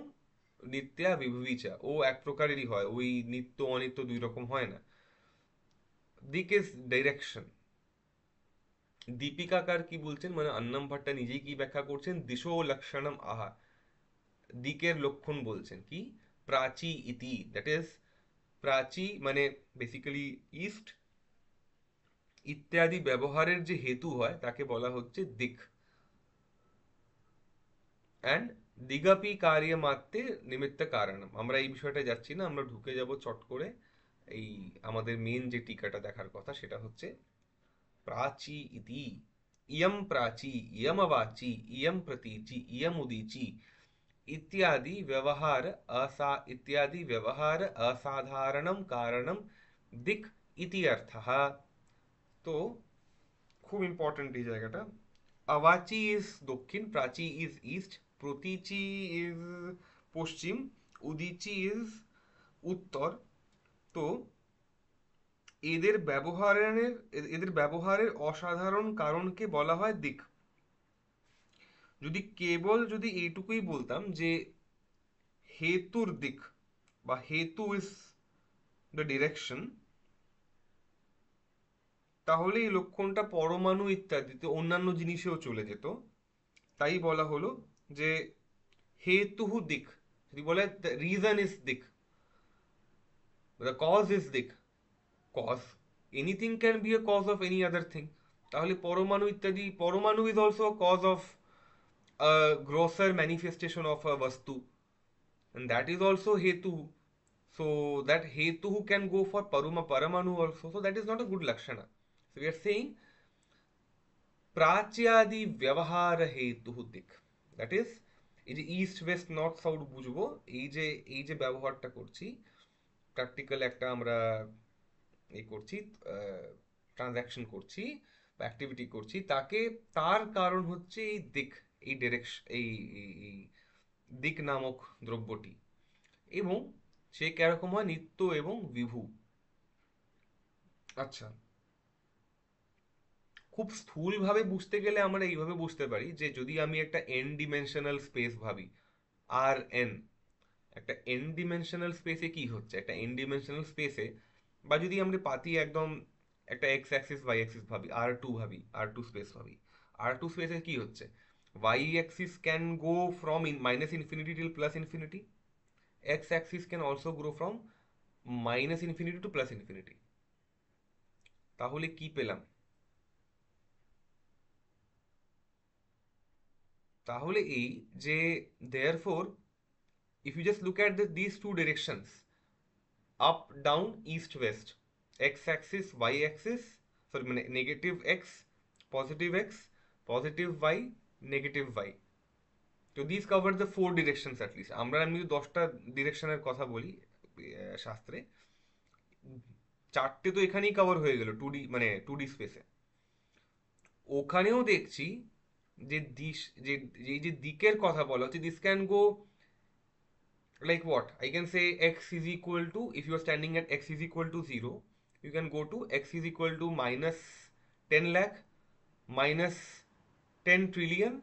নিত্যা বিভবী চা, ও এক প্রকারেরই হয়, ওই নিত্য অনিত্য দুই রকম হয় না। দিক ইজ ডাইরেকশন। দীপিকাকার কি বলছেন, মানে অন্নম ভট্টা নিজেই কি ব্যাখ্যা করছেন, দিশো লক্ষণম আহা, দিকের লক্ষণ বলছেন কি, প্রাচী ইতি, দ্যাট ইজ প্রাচী মানে বেসিক্যালি ইস্ট, ইত্যাদি ব্যবহারের যে হেতু হয় তাকে বলা হচ্ছে দিক। অ্যান্ড দিগাপি কার্য মাত্রে নিমিত্ত কারণম। আমরা এই বিষয়টা যাচ্ছি না, আমরা ঢুকে যাব চট করে এই আমাদের মেন যে টিকাটা দেখার কথা, সেটা হচ্ছে प्राची इति, इयं प्राची, इयम अवाची, इयं प्रतीचि, इयम उदीची इत्यादि व्यवहार असा इत्यादि व्यवहार असाधारणम कारणम दिक् इति अर्थः। তো খুব ইম্পর্টেন্ট এই জায়গাটা। আওয়াচি ইজ দক্ষিণ, Prachi is east, Pratichi is Paschim, Udichi is উত্তর। তো এদের ব্যবহারের অসাধারণ কারণকে বলা হয় দিক। যদি এইটুকুই বলতাম যে হেতুর দিক বা হেতু ইজ দ্য ডিরেকশন, তাহলে এই লক্ষণটা পরমাণু ইত্যাদিতে অন্যান্য জিনিসেও চলে যেত। তাই বলা হলো যে হেতুহু দিক। যদি বলে the reason is dik, the cause is dik, cause, anything can be a cause of any other thing. তাহলে পরমাণু ইত্যাদি, paramanu is also a cause of a grosser manifestation of a vastu, and that is also hetu. So that hetu can go for paramanu also, so that is not a good lakshana. So we are saying pracyadi vyavahar hetu dik, that is এই যে east West north south বুঝবো, এই যে ব্যবহারটা করছি, practical একটা আমরা এই করছি, ট্রানজাকশন করছি বা অ্যাক্টিভিটি করছি, তাকে তার কারণ হচ্ছে এই দিক, এই ডিরেকশন, এই দিক নামক দ্রব্যটি। এবং সে কিরকম হয়, নিত্য এবং বিভু। আচ্ছা, খুব স্থূলভাবে বুঝতে গেলে আমরা এইভাবে বুঝতে পারি যে যদি আমি একটা এন ডিমেনশনাল স্পেস ভাবি, আর এন, একটা এন ডিমেনশনাল স্পেসে কি হচ্ছে, একটা এন ডিমেনশনাল স্পেসে, বা যদি আমরা পাতি একদম একটা এক্স অ্যাক্সিস ওয়াই অ্যাক্সিস ভাবি, আর টু ভাবি, আর টু স্পেস ভাবি, আর টু স্পেসে কি হচ্ছে, y axis can go from minus infinity till plus infinity, x axis can also grow from minus infinity to plus infinity. তাহলে কি পেলাম, তাহলে এই যে therefore if you just look at these two directions, up down east west, X axis Y axis, sorry মানে negative X positive Y negative Y. তো this cover the 4 directions at least. আমরা এমনি 10টা ডিরেকশনের কথা বলি শাস্ত্রে, 4টে তো এখানেই কভার হয়ে গেল 2D মানে 2D স্পেসে। ওখানেও দেখছি যে দিশ যে এই যে দিকের কথা বলা হচ্ছে, this can go like what I can say, x is equal to, if you are standing at x is equal to 0, you can go to x is equal to minus 10 lakh, minus 10 trillion.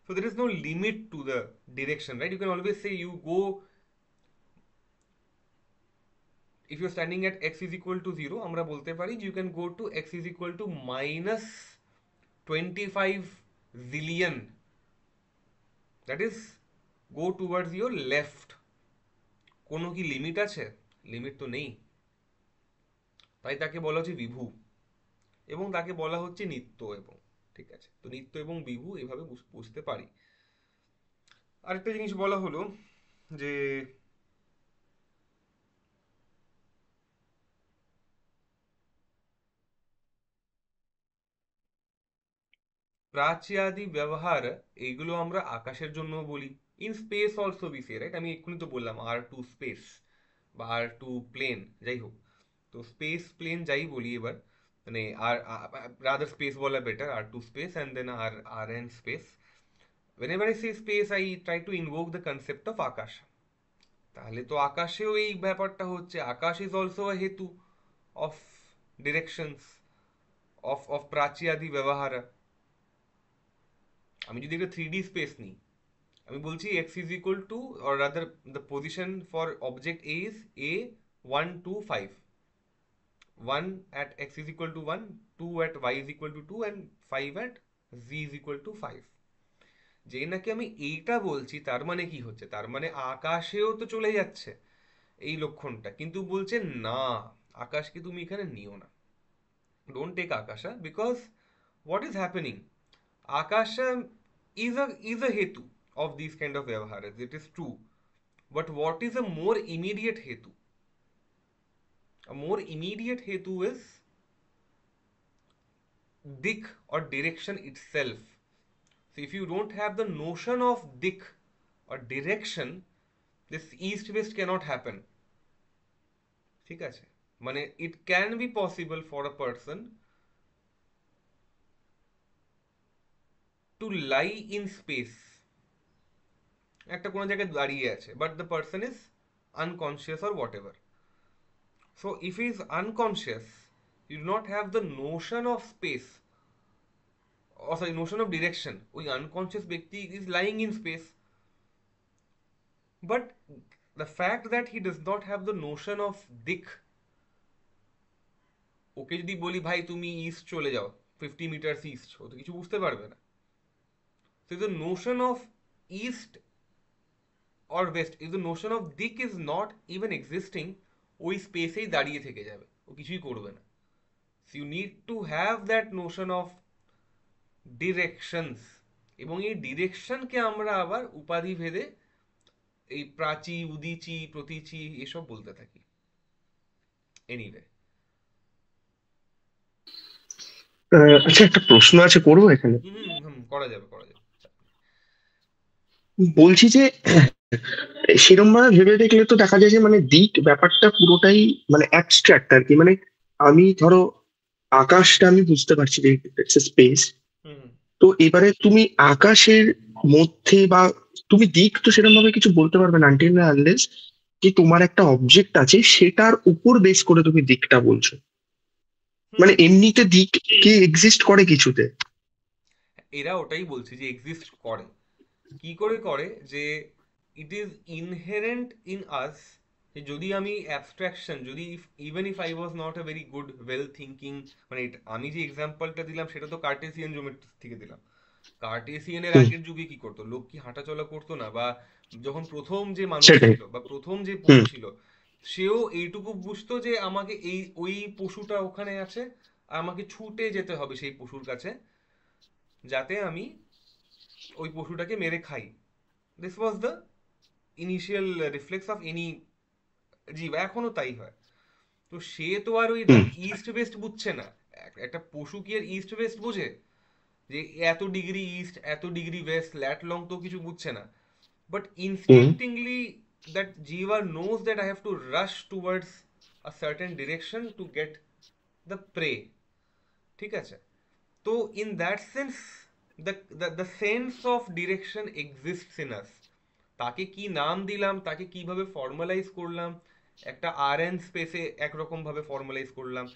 So there is no limit to the direction, right? You can always say you go, if you're standing at x is equal to 0, আমরা বলতে পারি you can go to x is equal to minus 25 zillion, that is go towards your left. কোনো কি limit আছে? Limit তো নেই। তাই তাকে বলা হচ্ছে বিভু, এবং তাকে বলা হচ্ছে নিত্য এবং, ঠিক আছে, তো নিত্য এবং বিভু এভাবে বুঝতে পারি। আরেকটা জিনিস বলা হলো যে প্রাচ্যাদি ব্যবহার, এইগুলো আমরা আকাশের জন্য বলি। In space also be say, right? আমি এক্ষুনি তো বললাম R2 স্পেস বা R2 প্লেন, যাই হোক। তো স্পেস প্লেন যাই বলি এবার, মানে আর রাদার স্পেস বলা better, R2 space and then RN space. whenever I say space I try to invoke the concept of আকাশ। তাহলে তো আকাশেও এই ব্যাপারটা হচ্ছে, আকাশ ইজ অলসো আ হেতু অফ ডিরেকশনস অফ প্রাচ্যাদি ব্যবহার। আমি যদি একটা 3D স্পেস নিই, আমি বলছি x is equal to, or rather the position for object A is A 1 2 5, 1 at x is equal to 1, 2 at y is equal to 2 and 5 at z is equal to 5। যে নাকি আমি এইটা বলছি, তার মানে কি হচ্ছে, তার মানে আকাশেও তো চলে যাচ্ছে এই লক্ষণটা, কিন্তু বলছে না, আকাশকে তুমি এখানে নিও না, don't take akasha, because what is happening, akasha is a hetu of these kind of vyavaharas, it is true, but what is a more immediate hetu? A more immediate hetu is dik or direction itself. So if you don't have the notion of dik or direction, this east west cannot happen, ঠিক আছে? মানে it can be possible for a person to lie in space, একটা কোনো জায়গায় দাঁড়িয়ে আছে, but the person is unconscious or whatever. So if he is unconscious, you do not have the notion of space, or sorry, notion of direction, ওই unconscious ব্যক্তি is lying in space, but the fact that he does not have the notion of dik, ওকে যদি বলি ভাই তুমি east চলে যাও 50 metre east, ও তো কিছু বুঝতে পারবে না। So the notion of east or west, if the notion of dik is not even existing, ওই স্পেসেই দাঁড়িয়ে থেকে যাবে, ও কিছুই করবে না। So you need to have that notion of directions, এবং এই ডিরেকশনকে আমরা আবার উপাধি ভেদে এই প্রাচী উদীচী প্রতীচী এসব বলতে থাকি। এনিওয়ে, আচ্ছা, একটা প্রশ্ন আছে, করবো এখানে? হুম হুম হুম, করা যাবে করা যাবে। বলছি যে সেরকম ভাবে ভেবে দেখলে তো দেখা যায় যে মানে দিক ব্যাপারটা পুরোটাই মানে অ্যাবস্ট্রাক্ট আর কি। মানে আমি ধরো আকাশটা আমি বুঝতে পারছি যে স্পেস, হুম হুম। তো এবারে তুমি আকাশের মধ্যে বা তুমি দিক তো সেরকম ভাবে কিছু বলতে পারবে না আনটিল না আনলেস যে তোমার একটা অবজেক্ট আছে সেটার উপর বেস করে তুমি দিকটা বলছো। হুম মানে হুম। এমনিতে দিক কি এক্সিস্ট করে কিছুতে? এরা ওটাই বলছে যে এক্সিস্ট করে। কি করে করে, যে ইট ইজ ইনহেরেন্ট ইন আস, যদি আমি অ্যাবস্ট্রাকশন, যদি even if I was not a very good well thinking, মানে আমি যে এক্সাম্পলটা দিলাম সেটা তো কার্টেসিয়ান জিওমেট্রি থেকে দিলাম। কার্টেসিয়ানের হুম, আগের যুগে কি করতো, লোক কি হাঁটাচলা করতো না? বা যখন প্রথম যে মানুষ সেটাই। ছিল বা প্রথম যে পশু হুম। ছিল, সেও এইটুকু বুঝতো যে আমাকে এই ওই পশুটা ওখানে আছে, আর আমাকে ছুটে যেতে হবে সেই পশুর কাছে, যাতে আমি ওই পশুটাকে মেরে খাই। This was the initial reflex of any জীব এখনো তাই হয়। তো সে তো আর ওই হুম ইস্ট ওয়েস্ট বুঝছে না। একটা পশু কি আর ইস্ট ওয়েস্ট বোঝে? যে এত ডিগ্রি ইস্ট এত ডিগ্রি ওয়েস্ট ল্যাট লং তো কিছু বুঝছে না। But hmm instinctively, that jiva knows that I have to rush towards a certain direction to get the prey. ঠিক আছে? তো in that sense, the sense of direction exists in us. তাকে কি নাম দিলাম, তাকে কিভাবে ফর্মালাইজ করলাম, একটা আর স্পেসে একরকম ভাবে ফর্মালাইজ করলাম,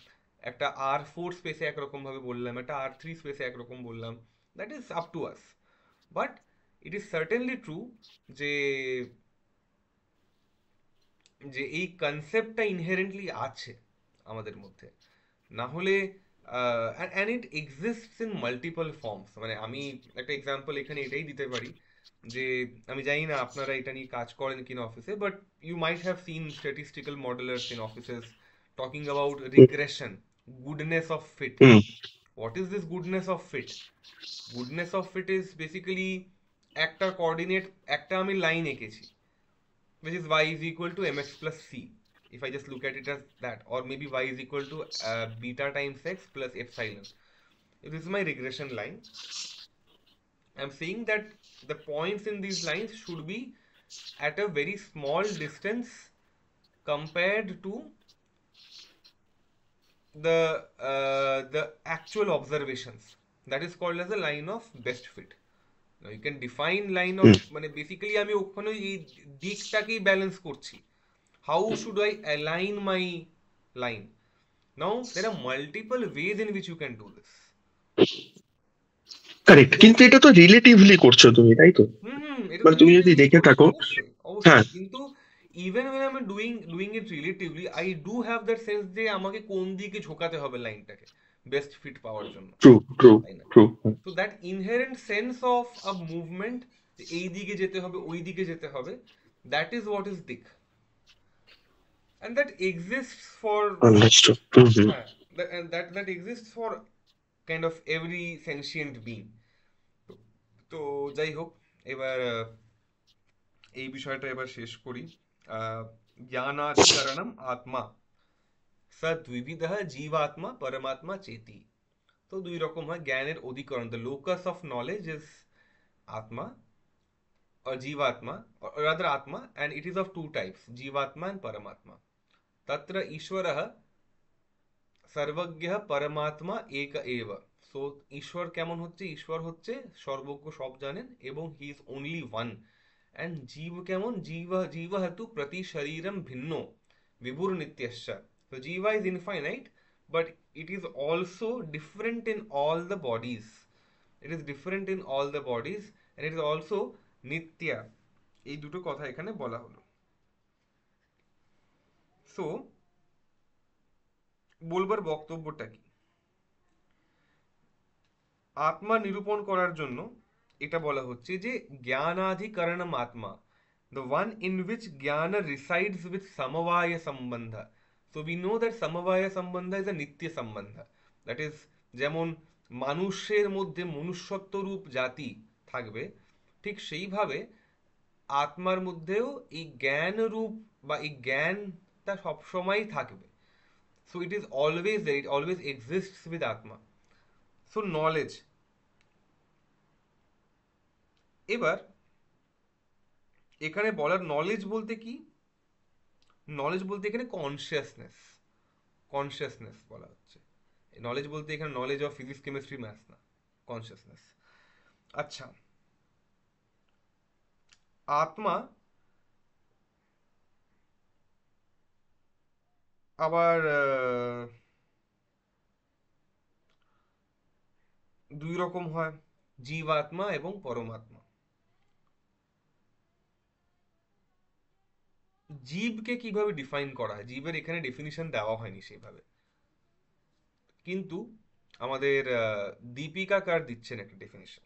একটা R4 স্পেসে একরকম ভাবে বললাম, একটা R3 স্পেসে একরকম বললাম, that is up to us. But it is certainly true যে যে এই কনসেপ্টটা ইনহেরেন্টলি আছে আমাদের মধ্যে। না হলে and it exists in multiple forms. মানে আমি একটা এক্সাম্পল এখানে এটাই দিতে পারি যে আমি জানি না আপনারা এটা নিয়ে কাজ করেন কিনা অফিসে, but you might have seen statistical modellers in offices talking about regression, goodness of fit. Hmm what is this goodness of fit? Goodness of fit is basically একটা কোঅর্ডিনেট, একটা আমি লাইন এঁকেছি which is y is equal to mx plus c, if I just look at it as that, or maybe y is equal to beta times x plus epsilon. If this is my regression line, I'm saying that the points in these lines should be at a very small distance compared to the actual observations. That is called as a line of best fit. Now you can define line of, হুম মানে basically আমি ওখানে এই দিকটাকেই balance করছি। How should I align my line? Now, there are multiple ways in which you can do this. Correct, কিন্তু এটা তো relatively করছো তুমি, তাই তো? হুম হুম, এটা তো মানে তুমি যদি রিলেটিভলি দেখে করছি, থাকো। অবশ্যই হ্যাঁ, অবশ্যই, কিন্তু even when I'm doing it relatively, I do have that sense যে আমাকে কোন দিকে ঝোকাতে হবে লাইনটাকে বেস্ট ফিট পাওয়ার জন্য, ট্রু ট্রু তাই না? ট্রু। তো that inherent sense of a movement, এই দিকে যেতে হবে ওই দিকে যেতে হবে, দ্যাট ইজ হোয়াট ইজ দিক, and that exists for, understood. Hmm hmm. হ্যাঁ, that exists for kind of every sentient being. তো তো যাই হোক, এবার এই বিষয়টা এবার শেষ করি। আহ, জ্ঞানাধিকরণম আত্মা স দ্বিবিধ জীবাত্মা পরমাত্মা চেতি। তো দুই রকম হয় জ্ঞানের অধিকরণ, the locus of knowledge is atma or जीवात्मा, or rather atma, and it is of two types, जीवात्मा and paramatma. तत्र ईश्वरः সর্বজ্ঞ পরমাত্মা এক এব। সো ঈশ্বর কেমন হচ্ছে? ঈশ্বর হচ্ছে সর্বজ্ঞ, সব জানেন, এবং he is only one. And জীব কেমন? জীব হেতু প্রতি শরীরম ভিন্ন বিভুর নিত্যশ্চ। তো jiva is infinite, but it is also different in all the bodies. It is different in all the bodies, and it is also nitya. এই দুটো কথা এখানে বলা হলো। সো বলবার বক্তব্যটা কি? আত্মা নিরূপণ করার জন্য এটা বলা হচ্ছে যে জ্ঞানাধিকরণম আত্মা, the one in which jnana resides with samavaya sambandha. So we know that samavaya sambandha is a nitya sambandha. That is, যেমন মানুষের মধ্যে মনুষ্যত্ব রূপ জাতি থাকবে, ঠিক সেইভাবে আত্মার মধ্যেও এই জ্ঞান রূপ বা এই জ্ঞানটা সবসময় থাকবে। So it is always there, it always exists with atma. So knowledge, এবার এখানে বলার নলেজ বলতে কি? নলেজ বলতে এখানে কনসিয়াসনেস, কনসিয়াসনেস বলা হচ্ছে। নলেজ বলতে এখানে knowledge of physics chemistry maths না, কনসিয়াসনেস। আচ্ছা, আত্মা আবার দুই রকম হয়, জীবাত্মা এবং পরমাত্মা। জীবকে কিভাবে ডিফাইন করা হয়? জীবের এখানে ডেফিনিশন দেওয়া হয়নি সেইভাবে, কিন্তু আমাদের দীপিকাকার দিচ্ছেন একটা ডেফিনিশন।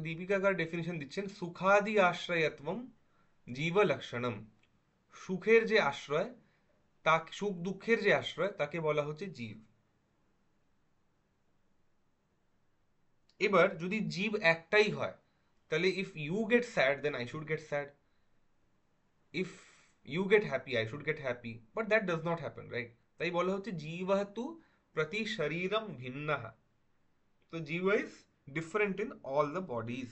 দীপিকাকার ডেফিনিশন দিচ্ছেন, সুখাদি আশ্রয়ত্বম জীব লক্ষণম। সুখের যে আশ্রয়, তা সুখ দুঃখের যে আশ্রয়, তাকে বলা হচ্ছে জীব। এবার যদি জীব একটাই হয়, তাহলে if you get sad then I should get sad, if you get happy I should get happy, but that does not happen, right? তাই বলা হচ্ছে জীবহ তু প্রতি শরীরম ভিন্নঃ, তো জীব is different in all the bodies.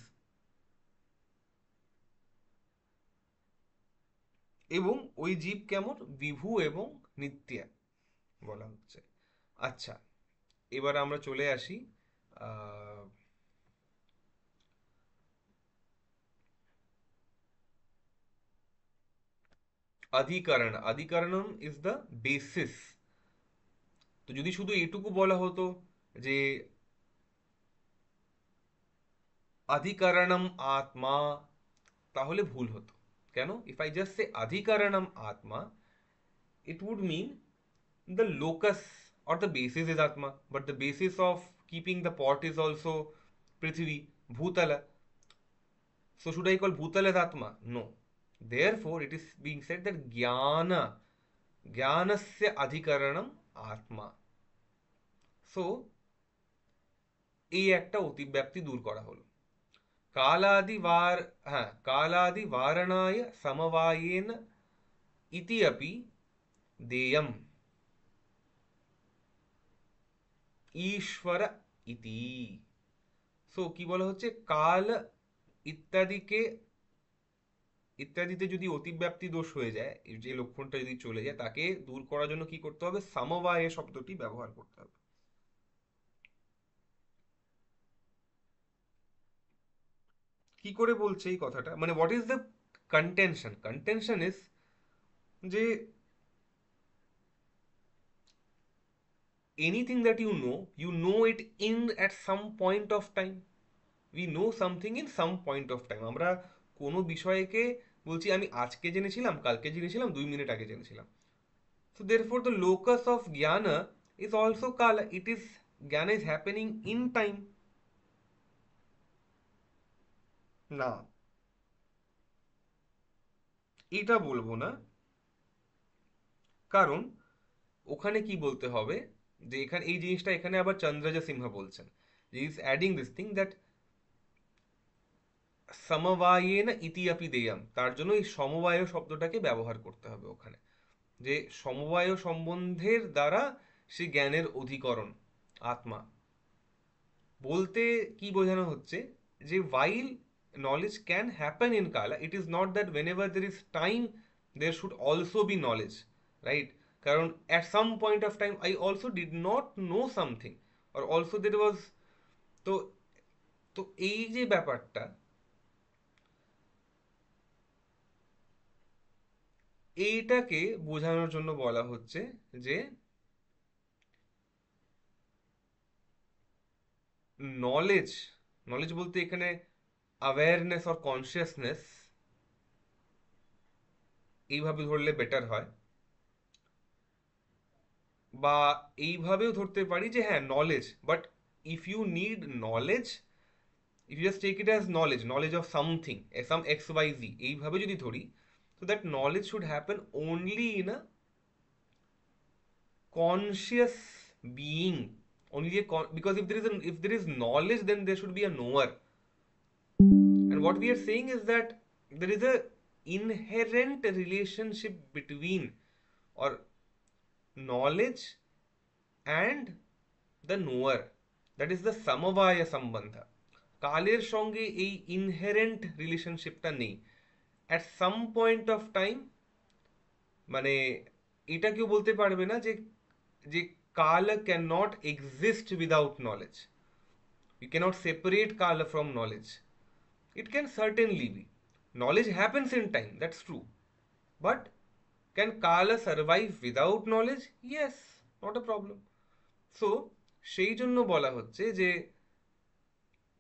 এবং ওই জীব কেমন? বিভু এবং নিত্যা বলা হচ্ছে। আচ্ছা, এবার আমরা চলে আসি আহ, অধিকরণ। অধিকরণম ইজ দ্য বেসিস। তো যদি শুধু এটুকু বলা হতো যে অধিকরণম আত্মা, তাহলে ভুল হতো। কেন? ইফ আই জাস্ট সে অধিকরণম আত্মা, it would mean the locus or the basis is atma, but the basis of keeping the pot is also prithvi, bhutala. So should I call bhutala as atma? No. Therefore it is being said that jnana, jnanasya adhikaranam atma. So এই একটা অতিব্যাপ্তি দূর করা হলো। কালাদি বার, হ্যাঁ, কালাদি বারণায় সমবায়েন ইতি अपि দেয়ম ঈশ্বর ইতি। সো কি বলা হচ্ছে? কাল ইত্যাদিকে, ইত্যাদিতে যদি অতিব্যাপ্তি দোষ হয়ে যায়, এই যে লক্ষণটা যদি চলে যায়, তাকে দূর করার জন্য কি করতে হবে? সমবায় শব্দটি ব্যবহার করতে হবে। কি করে বলছে এই কথাটা? মানে what is the contention? Contention is যে anything that you know it in at some point of time. We know something in some point of time. আমরা কোনো বিষয়কে বলছি আমি আজকে জেনেছিলাম, কালকে জেনেছিলাম, 2 মিনিট আগে জেনেছিলাম। So therefore the locus of jnana is also kala. It is, jnana is happening in time. না, এটা বলবো না। কারণ ওখানে কি বলতে হবে যে এখানে এই জিনিসটা এখানে আবার চন্দ্রজা সিনহা বলছেন যে is adding this thing that সমবায়েন ইতি আপি দেয়ম, তার জন্য এই সমবায় শব্দটাকে ব্যবহার করতে হবে ওখানে, যে সমবায় সম্বন্ধের দ্বারা সে জ্ঞানের অধিকরণ আত্মা। বলতে কি বোঝানো হচ্ছে? যে while knowledge can happen in kala, it is not that whenever there is time there should also be knowledge, right? কারণ at some point of time I also did not know something, or also there was, তো তো এই যে ব্যাপারটা, এইটাকে বোঝানোর জন্য বলা হচ্ছে যে নলেজ, নলেজ বলতে এখানে অ্যাওয়ারনেস অর কনসিয়াসনেস, এইভাবে ধরলে বেটার হয়। বা এইভাবেও ধরতে পারি যে হ্যাঁ knowledge, but if you need knowledge, if you just take it as knowledge, knowledge of something, some X Y Z, এইভাবে যদি ধরি, so that knowledge should happen only in a conscious being, only a because if there is knowledge then there should be a knower. And what we are saying is that there is a inherent relationship between or knowledge and the knower, that is the samavaya sambandha. কালের সঙ্গে এই inherent রিলেশনশিপটা নেই। At some point of time, মানে এটা কেউ বলতে পারবে না যে যে kal cannot exist without knowledge. You can't separate kal from knowledge. It can certainly be. Knowledge happens in time, that's true. But can Kala survive without knowledge? Yes, not a problem. So, সেই জন্য বলা হচ্ছে যে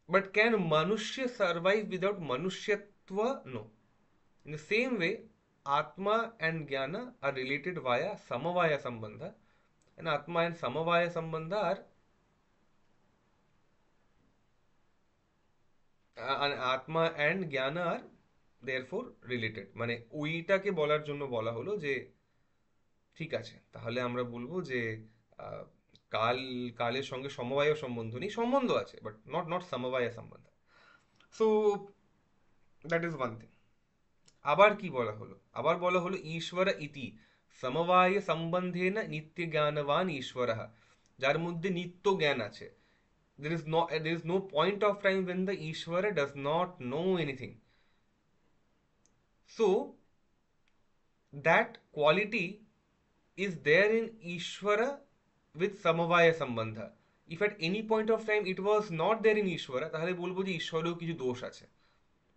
but can Manushya survive without Manushyatva? No. In the same way, Atma and Jnana are related via Samavaya Sambandha, and Atma and Samavaya Sambandha are আত্মা and জ্ঞান আর therefore related. মানে ওইটাকে বলার জন্য বলা হলো যে ঠিক আছে, তাহলে আমরা বলবো যে আহ, কাল, কালের সঙ্গে সমবায় সম্বন্ধ নেই, সম্বন্ধ আছে বাট নট সমবায় সম্বন্ধ। So that is one thing. আবার কি বলা হলো? আবার বলা হলো ঈশ্বর ইতি সমবায় সম্বন্ধেন নিত্য জ্ঞানবান ঈশ্বরঃ, যার মধ্যে নিত্য জ্ঞান আছে। There is no point of time when the Ishvara does not know anything. So that quality is there in Ishvara with Samavaya Sambandha. If at any point of time it was not there in Ishvara, তাহলে বলবো যে ঈশ্বরেও কিছু দোষ আছে,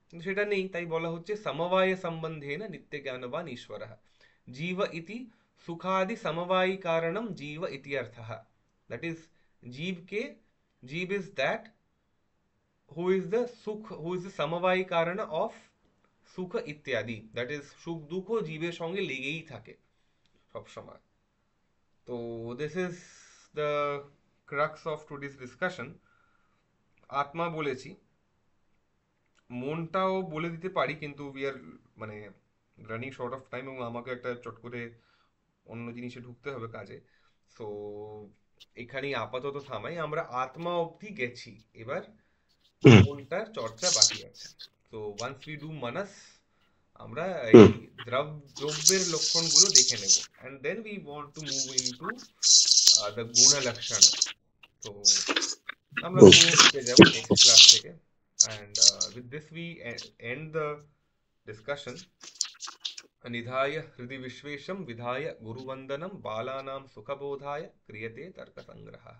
কিন্তু সেটা নেই, তাই বলা হচ্ছে সমবায় সম্বন্ধেন নিত্য জ্ঞানবান ঈশ্বরः জীব ইতি সুখাদি সমবায়ী কারণম জীব ইতি অর্থः। দ্যাট ইজ জীবকে, জীব is that who is the সমবায়ী কারণ অফ সুখ ইত্যাদি, দ্যাট ইজ সুখ দুঃখ জীবের সঙ্গে লেগেই থাকে সব সময়। তো this is the crux of today's discussion. আত্মা বলেছি, মনটাও বলে দিতে পারি, কিন্তু উই আর মানে রানিং শর্ট অফ টাইম, এবং আমাকে একটা চট করে অন্য জিনিসে ঢুকতে হবে কাজে। সো এখানেই আপাতত থামাই, আমরা আত্মা অবধি গেছি, এবার হুম মনটার চর্চা বাকি আছে। তো ওয়ান্স উই ডু মানাস, আমরা এই হুম দ্রব্যের লক্ষণগুলো দেখে নেব, and then we want to move into the guna lakshana. তো আমরা হুম। গুণের দিকে যাব নেক্সট ক্লাস থেকে, and with this we end the discussion. निधाय हृदि विश्वेशं विधाय गुरुवन्दनं बालानां सुखबोधाय क्रियते तर्कसङ्ग्रहः।